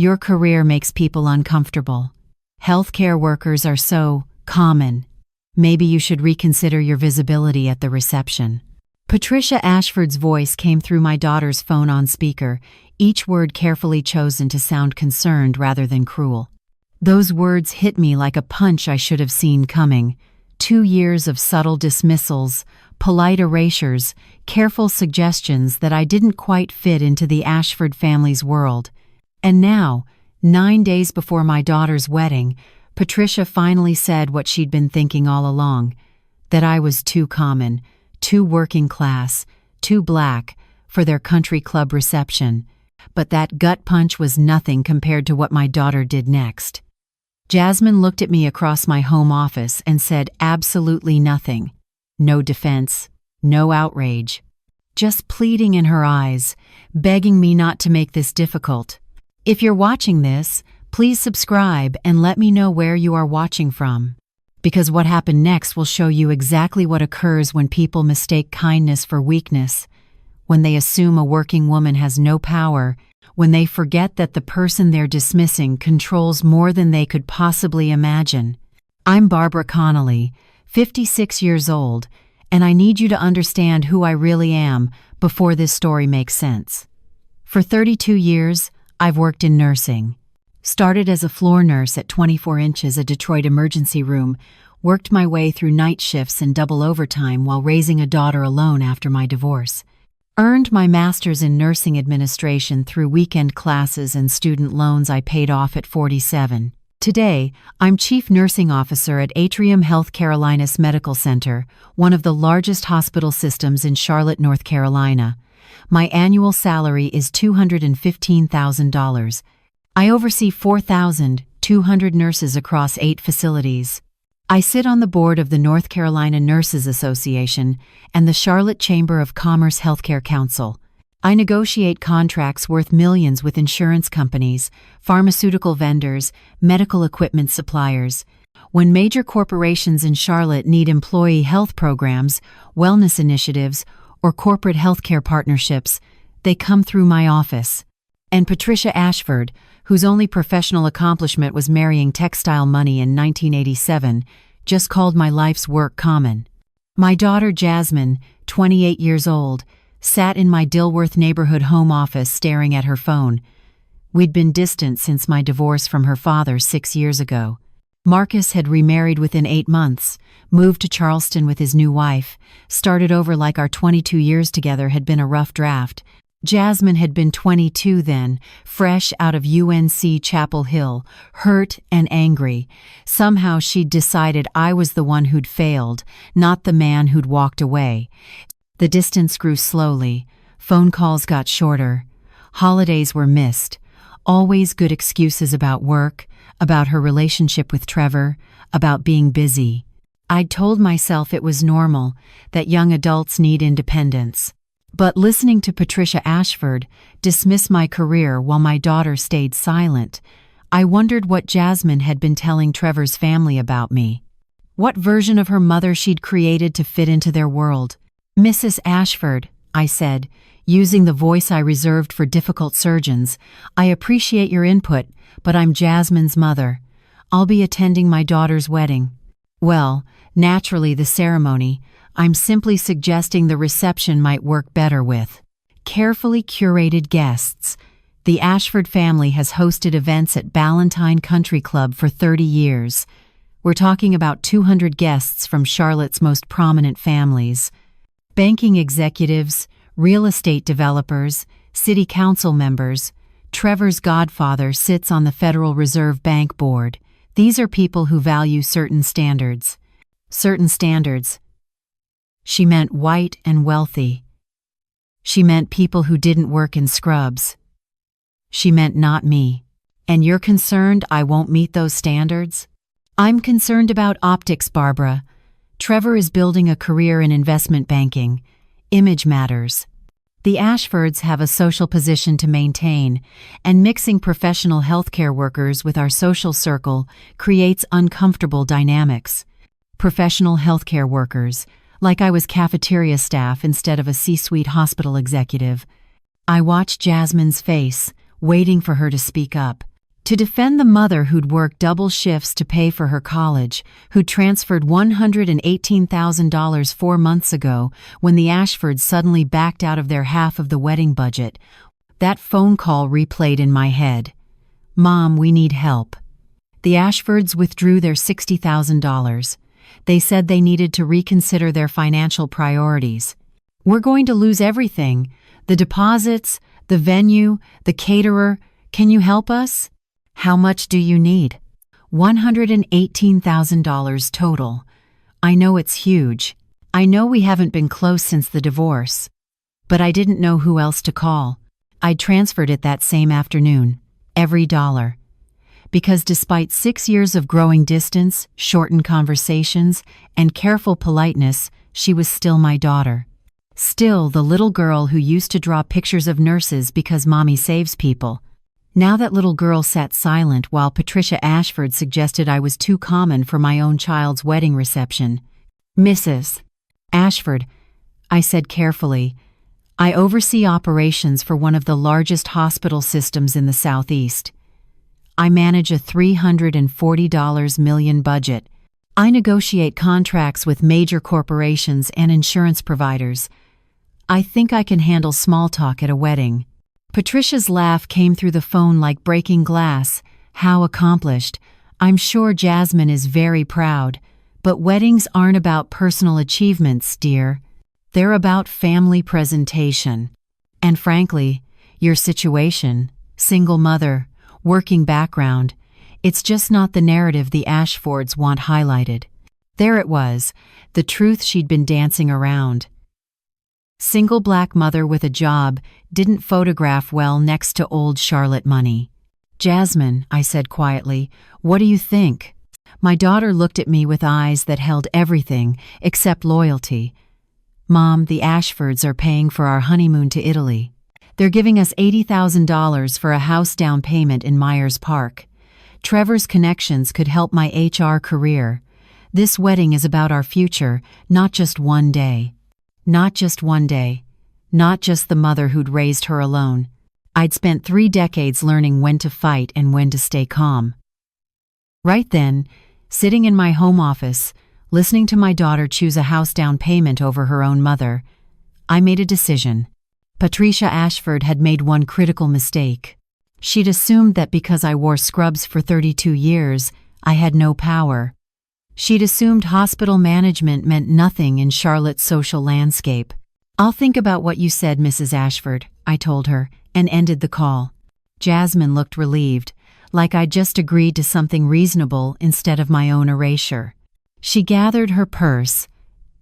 Your career makes people uncomfortable. Healthcare workers are so common. Maybe you should reconsider your visibility at the reception." Patricia Ashford's voice came through my daughter's phone on speaker, each word carefully chosen to sound concerned rather than cruel. Those words hit me like a punch I should have seen coming. 2 years of subtle dismissals, polite erasures, careful suggestions that I didn't quite fit into the Ashford family's world. And now, 9 days before my daughter's wedding, Patricia finally said what she'd been thinking all along, that I was too common, too working class, too black for their country club reception. But that gut punch was nothing compared to what my daughter did next. Jasmine looked at me across my home office and said absolutely nothing. No defense, no outrage. Just pleading in her eyes, begging me not to make this difficult. If you're watching this, please subscribe and let me know where you are watching from. Because what happened next will show you exactly what occurs when people mistake kindness for weakness, when they assume a working woman has no power, when they forget that the person they're dismissing controls more than they could possibly imagine. I'm Barbara Connolly, 56 years old, and I need you to understand who I really am before this story makes sense. For 32 years, I've worked in nursing. Started as a floor nurse at 24 Inches, a Detroit emergency room, worked my way through night shifts and double overtime while raising a daughter alone after my divorce. Earned my master's in nursing administration through weekend classes and student loans I paid off at 47. Today, I'm Chief Nursing Officer at Atrium Health Carolinas Medical Center, one of the largest hospital systems in Charlotte, North Carolina. My annual salary is $215,000. I oversee 4,200 nurses across 8 facilities. I sit on the board of the North Carolina Nurses Association and the Charlotte Chamber of Commerce Healthcare Council. I negotiate contracts worth millions with insurance companies, pharmaceutical vendors, medical equipment suppliers. When major corporations in Charlotte need employee health programs, wellness initiatives, or corporate healthcare partnerships, they come through my office. And Patricia Ashford, whose only professional accomplishment was marrying textile money in 1987, just called my life's work common. My daughter Jasmine, 28 years old, sat in my Dilworth neighborhood home office staring at her phone. We'd been distant since my divorce from her father 6 years ago. Marcus had remarried within 8 months, moved to Charleston with his new wife, started over like our 22 years together had been a rough draft. Jasmine had been 22 then, fresh out of UNC Chapel Hill, hurt and angry. Somehow she'd decided I was the one who'd failed, not the man who'd walked away. The distance grew slowly. Phone calls got shorter. Holidays were missed. Always good excuses about work, about her relationship with Trevor, about being busy. I'd told myself it was normal, that young adults need independence. But listening to Patricia Ashford dismiss my career while my daughter stayed silent, I wondered what Jasmine had been telling Trevor's family about me. What version of her mother she'd created to fit into their world. "Mrs. Ashford," I said, using the voice I reserved for difficult surgeons, "I appreciate your input, but I'm Jasmine's mother. I'll be attending my daughter's wedding." "Well, naturally the ceremony. I'm simply suggesting the reception might work better with carefully curated guests. The Ashford family has hosted events at Ballantine Country Club for 30 years. We're talking about 200 guests from Charlotte's most prominent families. Banking executives, real estate developers, city council members. Trevor's godfather sits on the Federal Reserve Bank board. These are people who value certain standards. Certain standards. She meant white and wealthy. She meant people who didn't work in scrubs. She meant not me. And you're concerned I won't meet those standards? I'm concerned about optics, Barbara. Trevor is building a career in investment banking. Image matters. The Ashfords have a social position to maintain, and mixing professional healthcare workers with our social circle creates uncomfortable dynamics. Professional healthcare workers, like I was cafeteria staff instead of a C-suite hospital executive. I watched Jasmine's face, waiting for her to speak up. To defend the mother who'd worked double shifts to pay for her college, who'd transferred $118,000 4 months ago when the Ashfords suddenly backed out of their half of the wedding budget. That phone call replayed in my head. "Mom, we need help." The Ashfords withdrew their $60,000. They said they needed to reconsider their financial priorities. "We're going to lose everything. The deposits, the venue, the caterer. Can you help us?" "How much do you need?" $118,000 total. I know it's huge. I know we haven't been close since the divorce. But I didn't know who else to call. I transferred it that same afternoon. Every dollar. Because despite 6 years of growing distance, shortened conversations, and careful politeness, she was still my daughter. Still the little girl who used to draw pictures of nurses because mommy saves people. Now that little girl sat silent while Patricia Ashford suggested I was too common for my own child's wedding reception. "Mrs. Ashford," I said carefully, "I oversee operations for one of the largest hospital systems in the Southeast. I manage a $340 million budget. I negotiate contracts with major corporations and insurance providers. I think I can handle small talk at a wedding." Patricia's laugh came through the phone like breaking glass. "How accomplished. I'm sure Jasmine is very proud. But weddings aren't about personal achievements, dear. They're about family presentation. And frankly, your situation, single mother, working background, it's just not the narrative the Ashfords want highlighted." There it was, the truth she'd been dancing around. Single black mother with a job didn't photograph well next to old Charlotte money. "Jasmine," I said quietly, "what do you think?" My daughter looked at me with eyes that held everything except loyalty. "Mom, the Ashfords are paying for our honeymoon to Italy. They're giving us $80,000 for a house down payment in Myers Park. Trevor's connections could help my HR career. This wedding is about our future, not just one day. Not just one day. Not just the mother who'd raised her alone. I'd spent 3 decades learning when to fight and when to stay calm." Right then, sitting in my home office, listening to my daughter choose a house down payment over her own mother, I made a decision. Patricia Ashford had made one critical mistake. She'd assumed that because I wore scrubs for 32 years, I had no power. She'd assumed hospital management meant nothing in Charlotte's social landscape. "I'll think about what you said, Mrs. Ashford," I told her, and ended the call. Jasmine looked relieved, like I'd just agreed to something reasonable instead of my own erasure. She gathered her purse,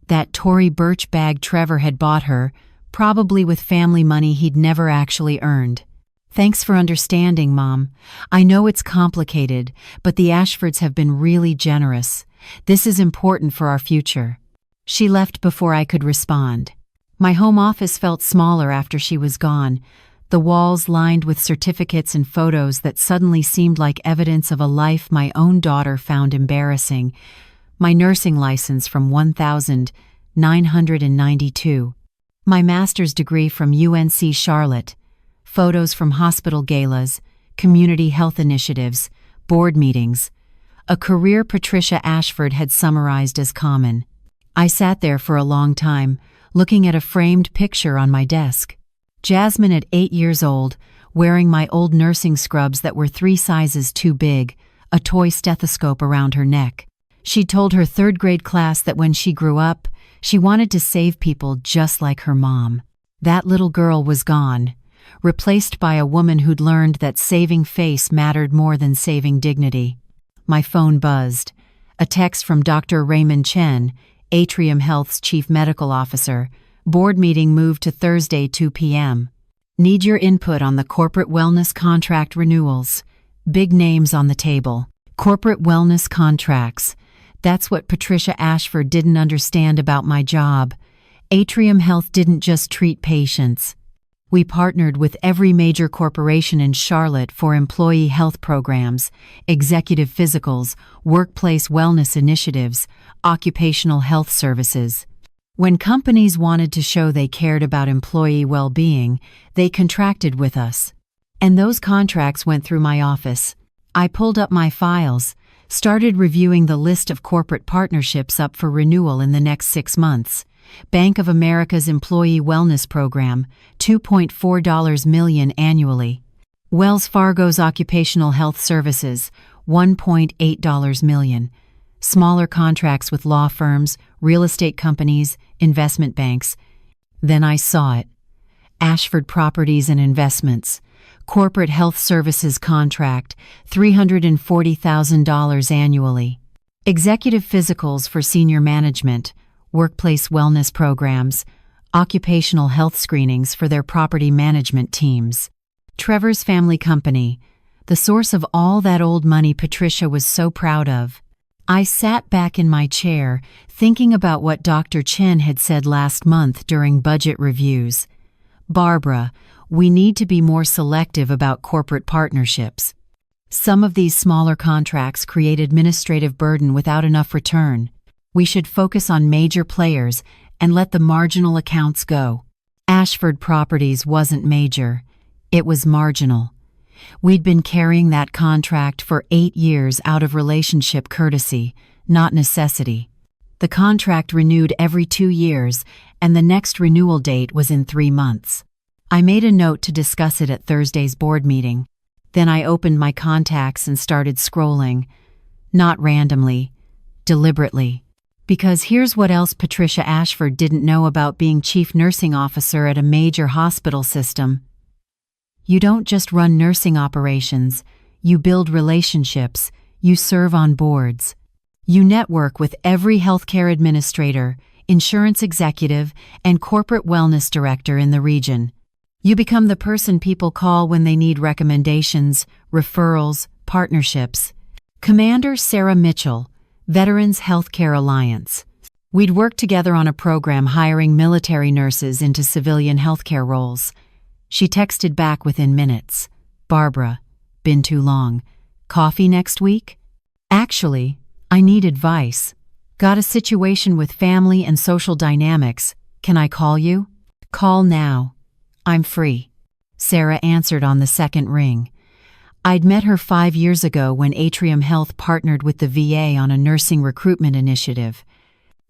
that Tory Burch bag Trevor had bought her, probably with family money he'd never actually earned. "Thanks for understanding, Mom. I know it's complicated, but the Ashfords have been really generous. This is important for our future." She left before I could respond. My home office felt smaller after she was gone, the walls lined with certificates and photos that suddenly seemed like evidence of a life my own daughter found embarrassing. My nursing license from 1992. My master's degree from UNC Charlotte. Photos from hospital galas, community health initiatives, board meetings. A career Patricia Ashford had summarized as common. I sat there for a long time, looking at a framed picture on my desk. Jasmine at 8 years old, wearing my old nursing scrubs that were 3 sizes too big, a toy stethoscope around her neck. She'd told her 3rd grade class that when she grew up, she wanted to save people just like her mom. That little girl was gone, replaced by a woman who'd learned that saving face mattered more than saving dignity. My phone buzzed. A text from Dr. Raymond Chen, Atrium Health's chief medical officer. Board meeting moved to Thursday, 2 p.m. Need your input on the corporate wellness contract renewals. Big names on the table. Corporate wellness contracts. That's what Patricia Ashford didn't understand about my job. Atrium Health didn't just treat patients. We partnered with every major corporation in Charlotte for employee health programs, executive physicals, workplace wellness initiatives, occupational health services. When companies wanted to show they cared about employee well-being, they contracted with us. And those contracts went through my office. I pulled up my files, started reviewing the list of corporate partnerships up for renewal in the next 6 months. Bank of America's Employee Wellness Program, $2.4 million annually. Wells Fargo's Occupational Health Services, $1.8 million. Smaller contracts with law firms, real estate companies, investment banks. Then I saw it. Ashford Properties and Investments. Corporate Health Services contract, $340,000 annually. Executive physicals for senior management, workplace wellness programs, occupational health screenings for their property management teams. Trevor's Family Company, the source of all that old money Patricia was so proud of. I sat back in my chair, thinking about what Dr. Chen had said last month during budget reviews. Barbara, we need to be more selective about corporate partnerships. Some of these smaller contracts create administrative burden without enough return. We should focus on major players and let the marginal accounts go. Ashford Properties wasn't major. It was marginal. We'd been carrying that contract for 8 years out of relationship courtesy, not necessity. The contract renewed every 2 years, and the next renewal date was in 3 months. I made a note to discuss it at Thursday's board meeting. Then I opened my contacts and started scrolling. Not randomly, deliberately. Because here's what else Patricia Ashford didn't know about being chief nursing officer at a major hospital system. You don't just run nursing operations, you build relationships, you serve on boards. You network with every healthcare administrator, insurance executive, and corporate wellness director in the region. You become the person people call when they need recommendations, referrals, partnerships. Commander Sarah Mitchell, Veterans Healthcare Alliance. We'd worked together on a program hiring military nurses into civilian healthcare roles. She texted back within minutes. Barbara, been too long. Coffee next week? Actually, I need advice. Got a situation with family and social dynamics. Can I call you? Call now. I'm free. Sarah answered on the second ring. I'd met her 5 years ago when Atrium Health partnered with the VA on a nursing recruitment initiative.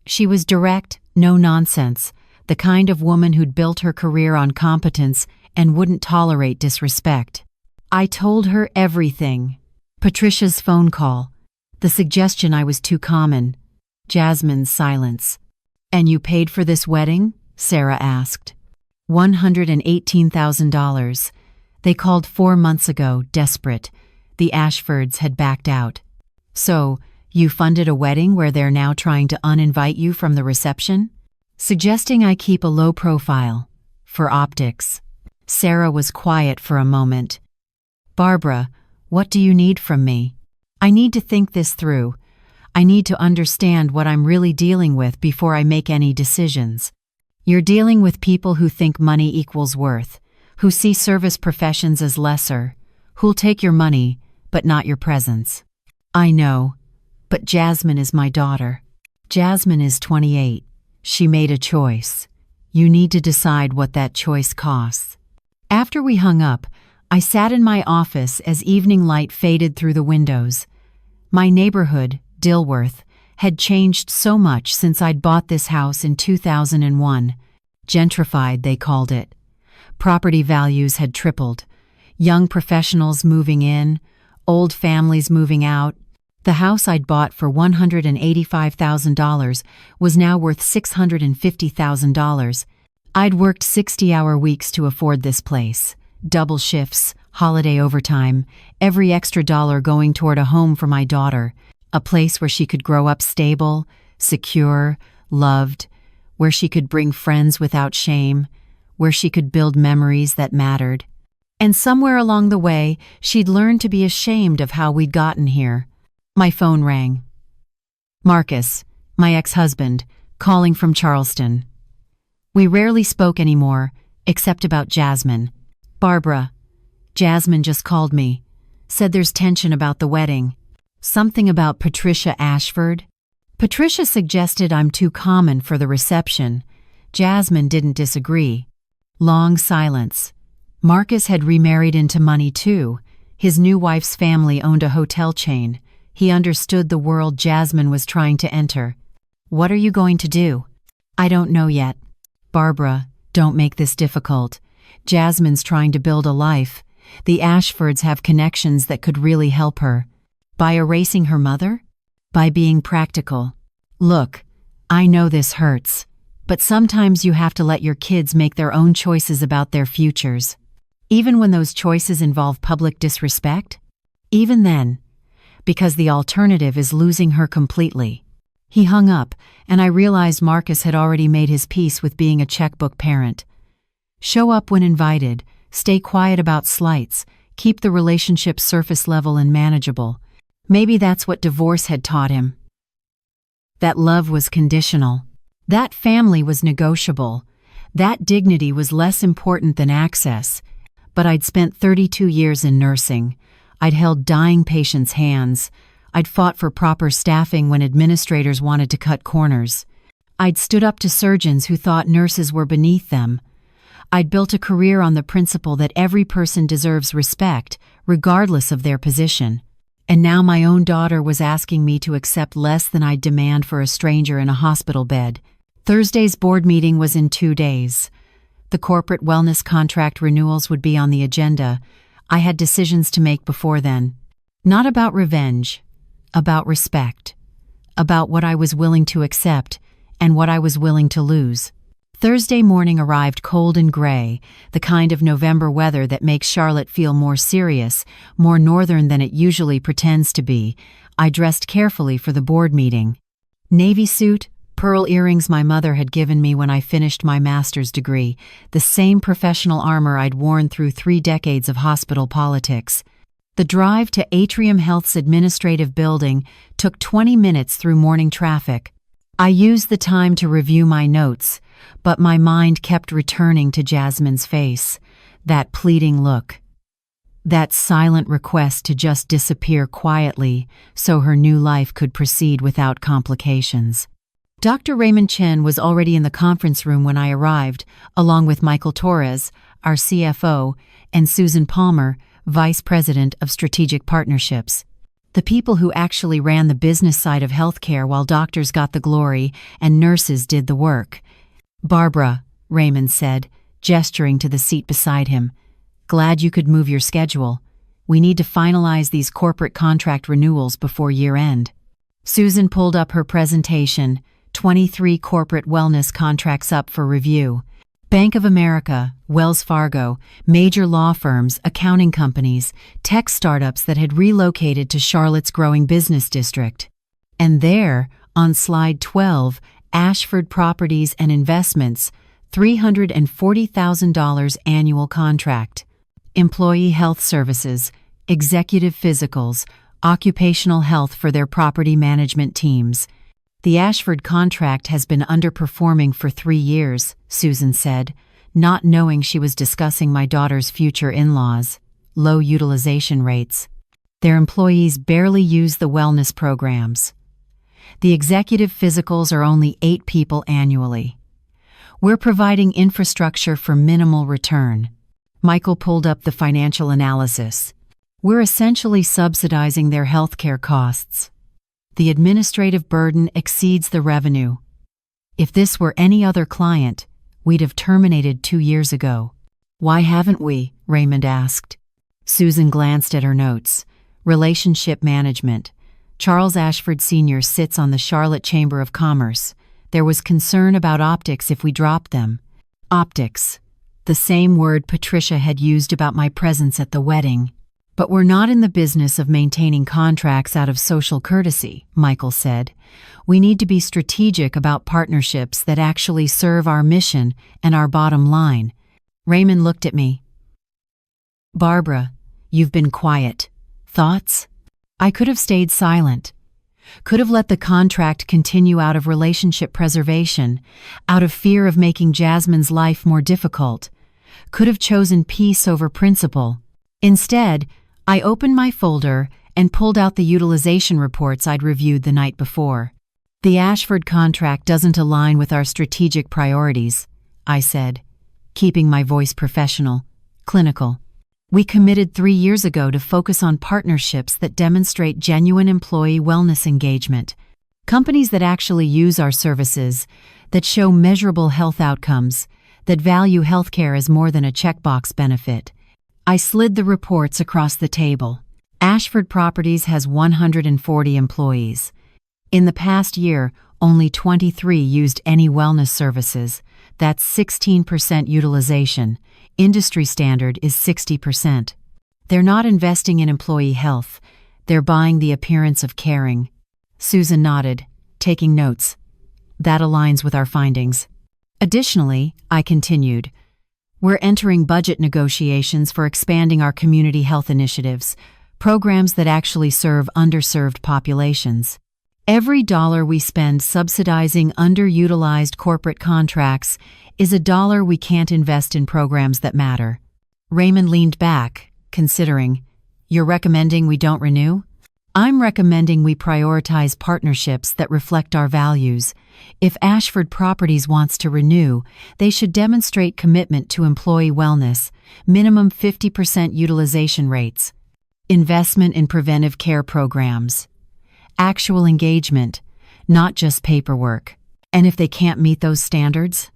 She was direct, no nonsense, the kind of woman who'd built her career on competence and wouldn't tolerate disrespect. I told her everything. Patricia's phone call. The suggestion I was too common. Jasmine's silence. And you paid for this wedding? Sarah asked. $118,000. They called 4 months ago, desperate. The Ashfords had backed out. So, you funded a wedding where they're now trying to uninvite you from the reception? Suggesting I keep a low profile. For optics. Sarah was quiet for a moment. Barbara, what do you need from me? I need to think this through. I need to understand what I'm really dealing with before I make any decisions. You're dealing with people who think money equals worth, who see service professions as lesser, who'll take your money, but not your presence. I know, but Jasmine is my daughter. Jasmine is 28. She made a choice. You need to decide what that choice costs. After we hung up, I sat in my office as evening light faded through the windows. My neighborhood, Dilworth, had changed so much since I'd bought this house in 2001. Gentrified, they called it. Property values had tripled. Young professionals moving in, old families moving out. The house I'd bought for $185,000 was now worth $650,000. I'd worked 60-hour weeks to afford this place. Double shifts, holiday overtime, every extra dollar going toward a home for my daughter. A place where she could grow up stable, secure, loved, where she could bring friends without shame, where she could build memories that mattered. And somewhere along the way, she'd learned to be ashamed of how we'd gotten here. My phone rang. Marcus, my ex-husband, calling from Charleston. We rarely spoke anymore, except about Jasmine. Barbara, Jasmine just called me, said there's tension about the wedding. Something about Patricia Ashford? Patricia suggested I'm too common for the reception. Jasmine didn't disagree. Long silence. Marcus had remarried into money too. His new wife's family owned a hotel chain. He understood the world Jasmine was trying to enter. "What are you going to do?" "I don't know yet." "Barbara, don't make this difficult. Jasmine's trying to build a life. The Ashfords have connections that could really help her." "By erasing her mother?" "By being practical. Look, I know this hurts, but sometimes you have to let your kids make their own choices about their futures. Even when those choices involve public disrespect? Even then. Because the alternative is losing her completely." He hung up, and I realized Marcus had already made his peace with being a checkbook parent. Show up when invited, stay quiet about slights, keep the relationship surface level and manageable. Maybe that's what divorce had taught him. That love was conditional. That family was negotiable. That dignity was less important than access. But I'd spent 32 years in nursing. I'd held dying patients' hands. I'd fought for proper staffing when administrators wanted to cut corners. I'd stood up to surgeons who thought nurses were beneath them. I'd built a career on the principle that every person deserves respect, regardless of their position. And now my own daughter was asking me to accept less than I'd demand for a stranger in a hospital bed. Thursday's board meeting was in 2 days. The corporate wellness contract renewals would be on the agenda. I had decisions to make before then. Not about revenge, about respect. About what I was willing to accept and what I was willing to lose. Thursday morning arrived cold and gray, the kind of November weather that makes Charlotte feel more serious, more northern than it usually pretends to be. I dressed carefully for the board meeting. Navy suit, pearl earrings my mother had given me when I finished my master's degree, the same professional armor I'd worn through 3 decades of hospital politics. The drive to Atrium Health's administrative building took 20 minutes through morning traffic. I used the time to review my notes, but my mind kept returning to Jasmine's face, that pleading look, that silent request to just disappear quietly so her new life could proceed without complications. Dr. Raymond Chen was already in the conference room when I arrived, along with Michael Torres, our CFO, and Susan Palmer, Vice President of Strategic Partnerships. The people who actually ran the business side of healthcare while doctors got the glory and nurses did the work. "Barbara," Raymond said, gesturing to the seat beside him, "glad you could move your schedule. We need to finalize these corporate contract renewals before year-end." Susan pulled up her presentation, 23 corporate wellness contracts up for review. Bank of America, Wells Fargo, major law firms, accounting companies, tech startups that had relocated to Charlotte's growing business district. And there, on slide 12, Ashford Properties and Investments, $340,000 annual contract. Employee health services, executive physicals, occupational health for their property management teams. "The Ashford contract has been underperforming for 3 years," Susan said, not knowing she was discussing my daughter's future in-laws. "Low utilization rates. Their employees barely use the wellness programs. The executive physicals are only 8 people annually. We're providing infrastructure for minimal return." Michael pulled up the financial analysis. "We're essentially subsidizing their healthcare costs. The administrative burden exceeds the revenue. If this were any other client, we'd have terminated 2 years ago." "Why haven't we?" Raymond asked. Susan glanced at her notes. Relationship management. Charles Ashford Sr. sits on the Charlotte Chamber of Commerce. There was concern about optics if we dropped them. Optics. The same word Patricia had used about my presence at the wedding. "But we're not in the business of maintaining contracts out of social courtesy," Michael said. "We need to be strategic about partnerships that actually serve our mission and our bottom line." Raymond looked at me. "Barbara, you've been quiet. Thoughts?" I could have stayed silent. Could have let the contract continue out of relationship preservation, out of fear of making Jasmine's life more difficult. Could have chosen peace over principle. Instead, I opened my folder and pulled out the utilization reports I'd reviewed the night before. "The Ashford contract doesn't align with our strategic priorities," I said, keeping my voice professional, clinical. We committed 3 years ago to focus on partnerships that demonstrate genuine employee wellness engagement. Companies that actually use our services, that show measurable health outcomes, that value healthcare as more than a checkbox benefit. I slid the reports across the table. Ashford Properties has 140 employees. In the past year, only 23 used any wellness services. That's 16% utilization. Industry standard is 60%. They're not investing in employee health. They're buying the appearance of caring. Susan nodded, taking notes. That aligns with our findings. Additionally, I continued, we're entering budget negotiations for expanding our community health initiatives, programs that actually serve underserved populations. Every dollar we spend subsidizing underutilized corporate contracts is a dollar we can't invest in programs that matter. Raymond leaned back, considering, you're recommending we don't renew? I'm recommending we prioritize partnerships that reflect our values. If Ashford Properties wants to renew, they should demonstrate commitment to employee wellness, minimum 50% utilization rates, investment in preventive care programs, actual engagement, not just paperwork. And if they can't meet those standards?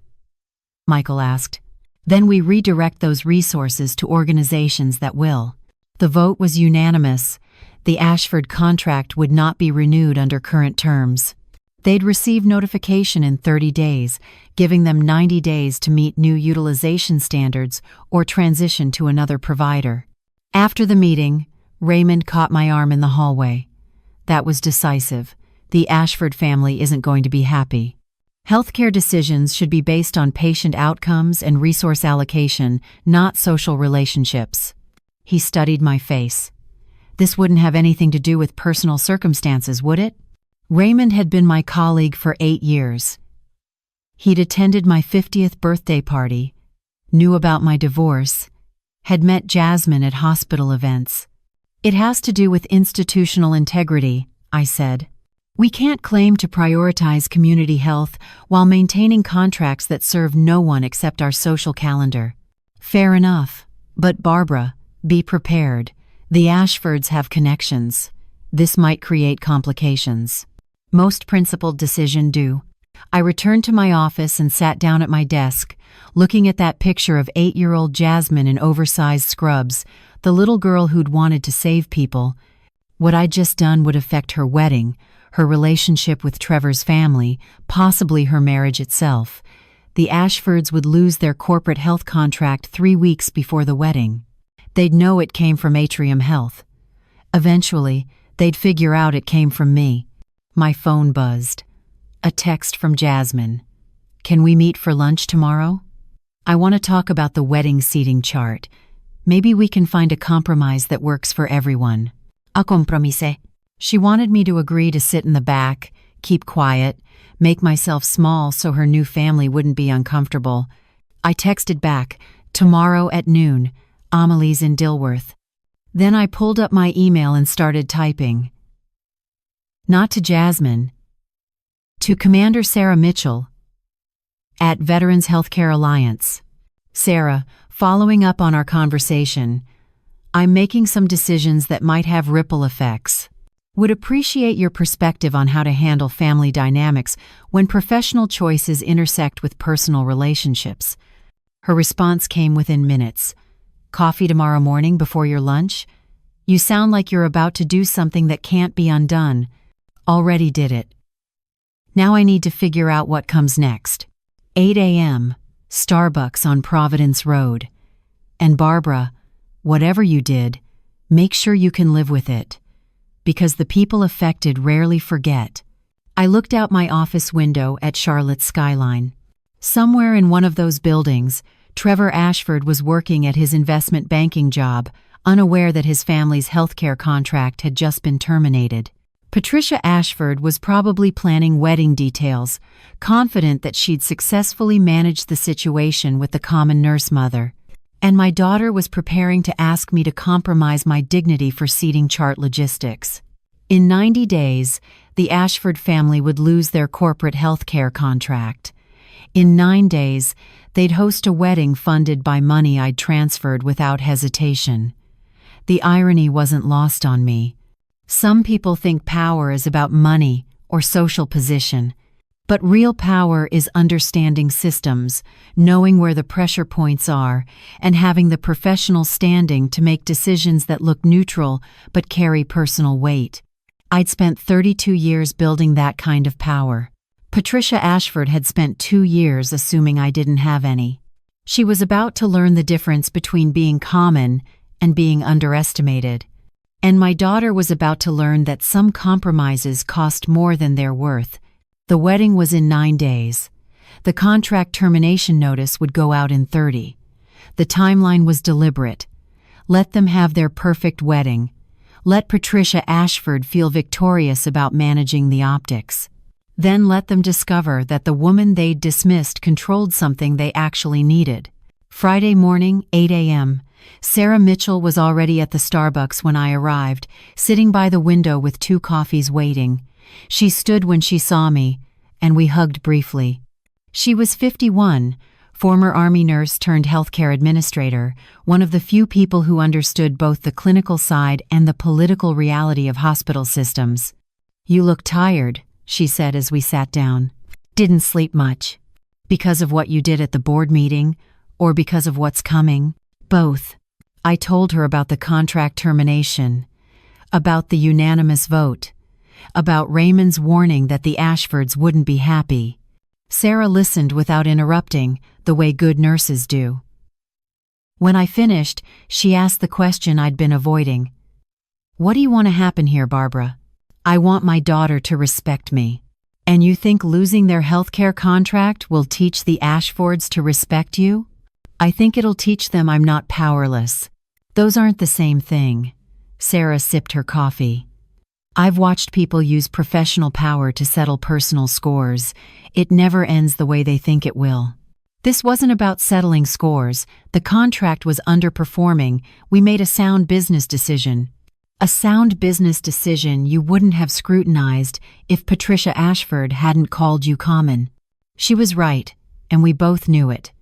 Michael asked. Then we redirect those resources to organizations that will. The vote was unanimous. The Ashford contract would not be renewed under current terms. They'd receive notification in 30 days, giving them 90 days to meet new utilization standards or transition to another provider. After the meeting, Raymond caught my arm in the hallway. That was decisive. The Ashford family isn't going to be happy. Healthcare decisions should be based on patient outcomes and resource allocation, not social relationships. He studied my face. This wouldn't have anything to do with personal circumstances, would it? Raymond had been my colleague for 8 years. He'd attended my 50th birthday party, knew about my divorce, had met Jasmine at hospital events. It has to do with institutional integrity, I said. We can't claim to prioritize community health while maintaining contracts that serve no one except our social calendar. Fair enough. But Barbara, be prepared. The Ashfords have connections. This might create complications. Most principled decisions do. I returned to my office and sat down at my desk, looking at that picture of 8-year-old Jasmine in oversized scrubs, the little girl who'd wanted to save people. What I'd just done would affect her wedding, her relationship with Trevor's family, possibly her marriage itself. The Ashfords would lose their corporate health contract 3 weeks before the wedding. They'd know it came from Atrium Health. Eventually, they'd figure out it came from me. My phone buzzed. A text from Jasmine. Can we meet for lunch tomorrow? I want to talk about the wedding seating chart. Maybe we can find a compromise that works for everyone. A compromise. She wanted me to agree to sit in the back, keep quiet, make myself small so her new family wouldn't be uncomfortable. I texted back, tomorrow at noon, Amelie's in Dilworth. Then I pulled up my email and started typing. Not to Jasmine. To Commander Sarah Mitchell at Veterans Healthcare Alliance. Sarah, following up on our conversation, I'm making some decisions that might have ripple effects. Would appreciate your perspective on how to handle family dynamics when professional choices intersect with personal relationships. Her response came within minutes. Coffee tomorrow morning before your lunch? You sound like you're about to do something that can't be undone. Already did it. Now I need to figure out what comes next. 8 a.m., Starbucks on Providence Road. And Barbara, whatever you did, make sure you can live with it. Because the people affected rarely forget. I looked out my office window at Charlotte's skyline. Somewhere in one of those buildings, Trevor Ashford was working at his investment banking job, unaware that his family's healthcare contract had just been terminated. Patricia Ashford was probably planning wedding details, confident that she'd successfully managed the situation with the common nurse mother. And my daughter was preparing to ask me to compromise my dignity for seating chart logistics. In 90 days, the Ashford family would lose their corporate health care contract, In 9 days, they'd host a wedding funded by money I'd transferred without hesitation. The irony wasn't lost on me. Some people think power is about money or social position, but real power is understanding systems, knowing where the pressure points are, and having the professional standing to make decisions that look neutral but carry personal weight. I'd spent 32 years building that kind of power. Patricia Ashford had spent 2 years assuming I didn't have any. She was about to learn the difference between being common and being underestimated. And my daughter was about to learn that some compromises cost more than they're worth. The wedding was in 9 days. The contract termination notice would go out in 30. The timeline was deliberate. Let them have their perfect wedding. Let Patricia Ashford feel victorious about managing the optics. Then let them discover that the woman they'd dismissed controlled something they actually needed. Friday morning, 8 a.m. Sarah Mitchell was already at the Starbucks when I arrived, sitting by the window with 2 coffees waiting. She stood when she saw me, and we hugged briefly. She was 51, former Army nurse turned healthcare administrator, one of the few people who understood both the clinical side and the political reality of hospital systems. "You look tired," she said as we sat down. "Didn't sleep much. Because of what you did at the board meeting, or because of what's coming?" "Both." I told her about the contract termination, about the unanimous vote, about Raymond's warning that the Ashfords wouldn't be happy. Sarah listened without interrupting, the way good nurses do. When I finished, she asked the question I'd been avoiding. "What do you want to happen here, Barbara?" "I want my daughter to respect me." "And you think losing their healthcare contract will teach the Ashfords to respect you?" "I think it'll teach them I'm not powerless." "Those aren't the same thing." Sarah sipped her coffee. "I've watched people use professional power to settle personal scores. It never ends the way they think it will." This wasn't about settling scores. The contract was underperforming. We made a sound business decision. A sound business decision you wouldn't have scrutinized if Patricia Ashford hadn't called you common. She was right, and we both knew it.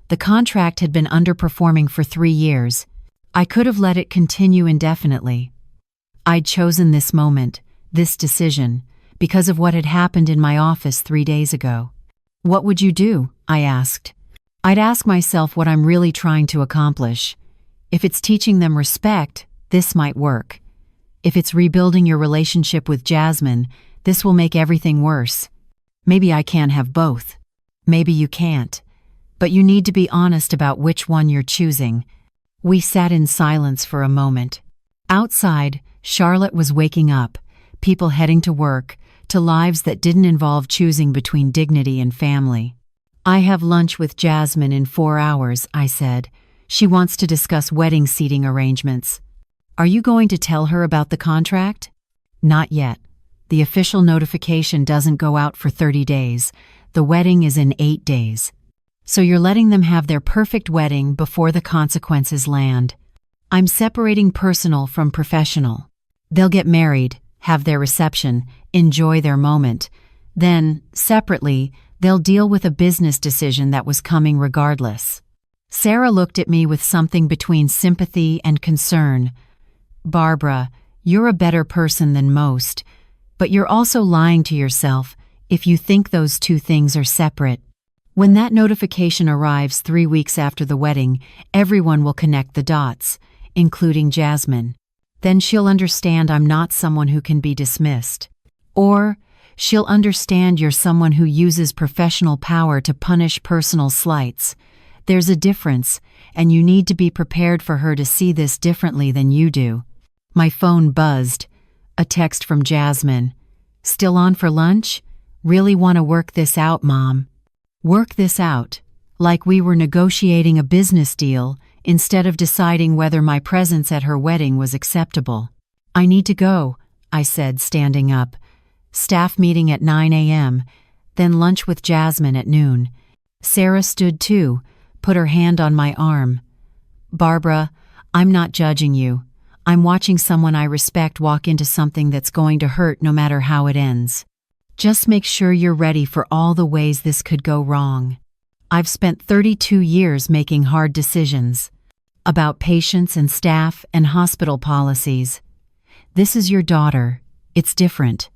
The contract had been underperforming for 3 years. I could have let it continue indefinitely. I'd chosen this moment, this decision, because of what had happened in my office 3 days ago. "What would you do?" I asked. "I'd ask myself what I'm really trying to accomplish. If it's teaching them respect, this might work. If it's rebuilding your relationship with Jasmine, this will make everything worse. Maybe I can't have both. Maybe you can't. But you need to be honest about which one you're choosing." We sat in silence for a moment. Outside, Charlotte was waking up, people heading to work, to lives that didn't involve choosing between dignity and family. "I have lunch with Jasmine in 4 hours," I said. "She wants to discuss wedding seating arrangements." "Are you going to tell her about the contract?" "Not yet. The official notification doesn't go out for 30 days. The wedding is in 8 days. So you're letting them have their perfect wedding before the consequences land. I'm separating personal from professional. They'll get married, have their reception, enjoy their moment. Then, separately, they'll deal with a business decision that was coming regardless." Sarah looked at me with something between sympathy and concern. "Barbara, you're a better person than most, but you're also lying to yourself if you think those 2 things are separate. When that notification arrives 3 weeks after the wedding, everyone will connect the dots, including Jasmine. Then she'll understand I'm not someone who can be dismissed. Or she'll understand you're someone who uses professional power to punish personal slights. There's a difference, and you need to be prepared for her to see this differently than you do." My phone buzzed. A text from Jasmine. "Still on for lunch? Really want to work this out, Mom." Work this out, like we were negotiating a business deal instead of deciding whether my presence at her wedding was acceptable. "I need to go," I said, standing up. "Staff meeting at 9 a.m., then lunch with Jasmine at noon." Sarah stood too, put her hand on my arm. "Barbara, I'm not judging you. I'm watching someone I respect walk into something that's going to hurt no matter how it ends." Just make sure you're ready for all the ways this could go wrong. I've spent 32 years making hard decisions about patients and staff and hospital policies. This is your daughter. It's different.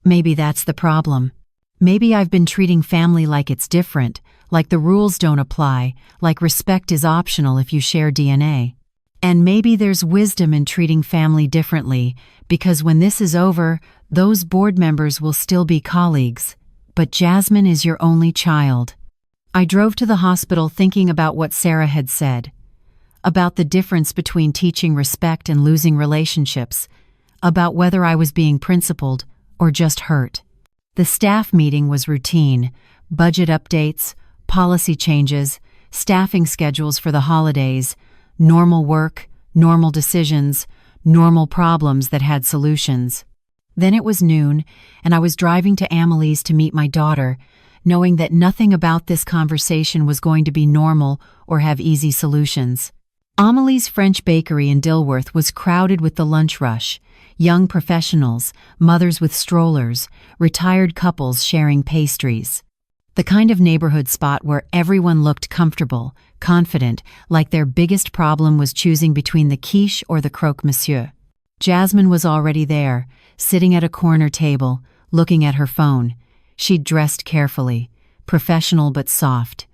Maybe that's the problem. Maybe I've been treating family like it's different, like the rules don't apply, like respect is optional if you share DNA. And maybe there's wisdom in treating family differently, because when this is over, those board members will still be colleagues. But Jasmine is your only child. I drove to the hospital thinking about what Sarah had said, about the difference between teaching respect and losing relationships, about whether I was being principled or just hurt. The staff meeting was routine: budget updates, policy changes, staffing schedules for the holidays, normal work, normal decisions, normal problems that had solutions. Then it was noon, and I was driving to Amelie's to meet my daughter, knowing that nothing about this conversation was going to be normal or have easy solutions. Amelie's French bakery in Dilworth was crowded with the lunch rush: young professionals, mothers with strollers, retired couples sharing pastries. The kind of neighborhood spot where everyone looked comfortable, confident, like their biggest problem was choosing between the quiche or the croque monsieur. Jasmine was already there, sitting at a corner table, looking at her phone. She'd dressed carefully, professional but soft.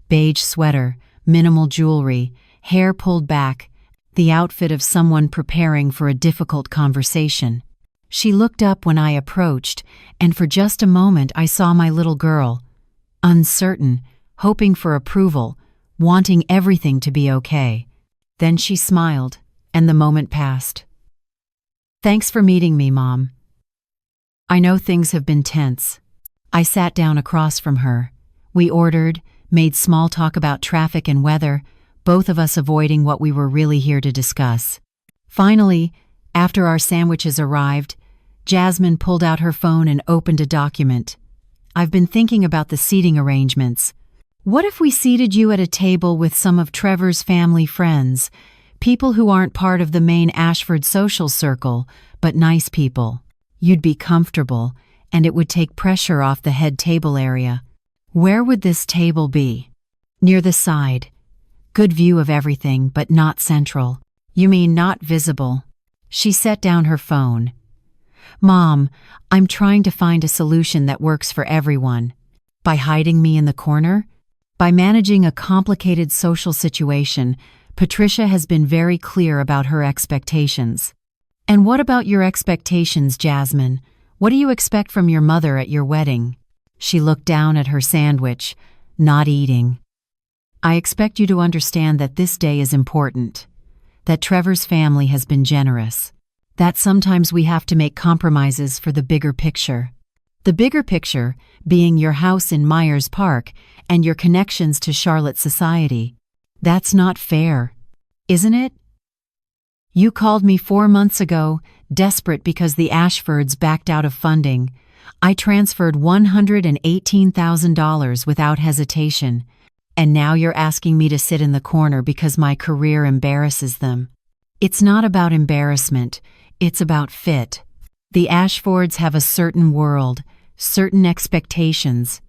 Beige sweater, minimal jewelry, hair pulled back, the outfit of someone preparing for a difficult conversation. She looked up when I approached, and for just a moment I saw my little girl, uncertain, hoping for approval, wanting everything to be okay. Then she smiled, and the moment passed. "Thanks for meeting me, Mom. I know things have been tense." I sat down across from her. We ordered, made small talk about traffic and weather, both of us avoiding what we were really here to discuss. Finally, after our sandwiches arrived, Jasmine pulled out her phone and opened a document. "I've been thinking about the seating arrangements. What if we seated you at a table with some of Trevor's family friends, people who aren't part of the main Ashford social circle, but nice people? You'd be comfortable, and it would take pressure off the head table area. Where would this table be?" "Near the side. Good view of everything, but not central." "You mean not visible?" She set down her phone. "Mom, I'm trying to find a solution that works for everyone." By hiding me in the corner? By managing a complicated social situation, Patricia has been very clear about her expectations. "And what about your expectations, Jasmine? What do you expect from your mother at your wedding?" She looked down at her sandwich, not eating. "I expect you to understand that this day is important, that Trevor's family has been generous, that sometimes we have to make compromises for the bigger picture. The bigger picture being your house in Myers Park and your connections to Charlotte society. That's not fair, isn't it? You called me 4 months ago, desperate because the Ashfords backed out of funding. I transferred $118,000 without hesitation. And now you're asking me to sit in the corner because my career embarrasses them. It's not about embarrassment, it's about fit. The Ashfords have a certain world, certain expectations.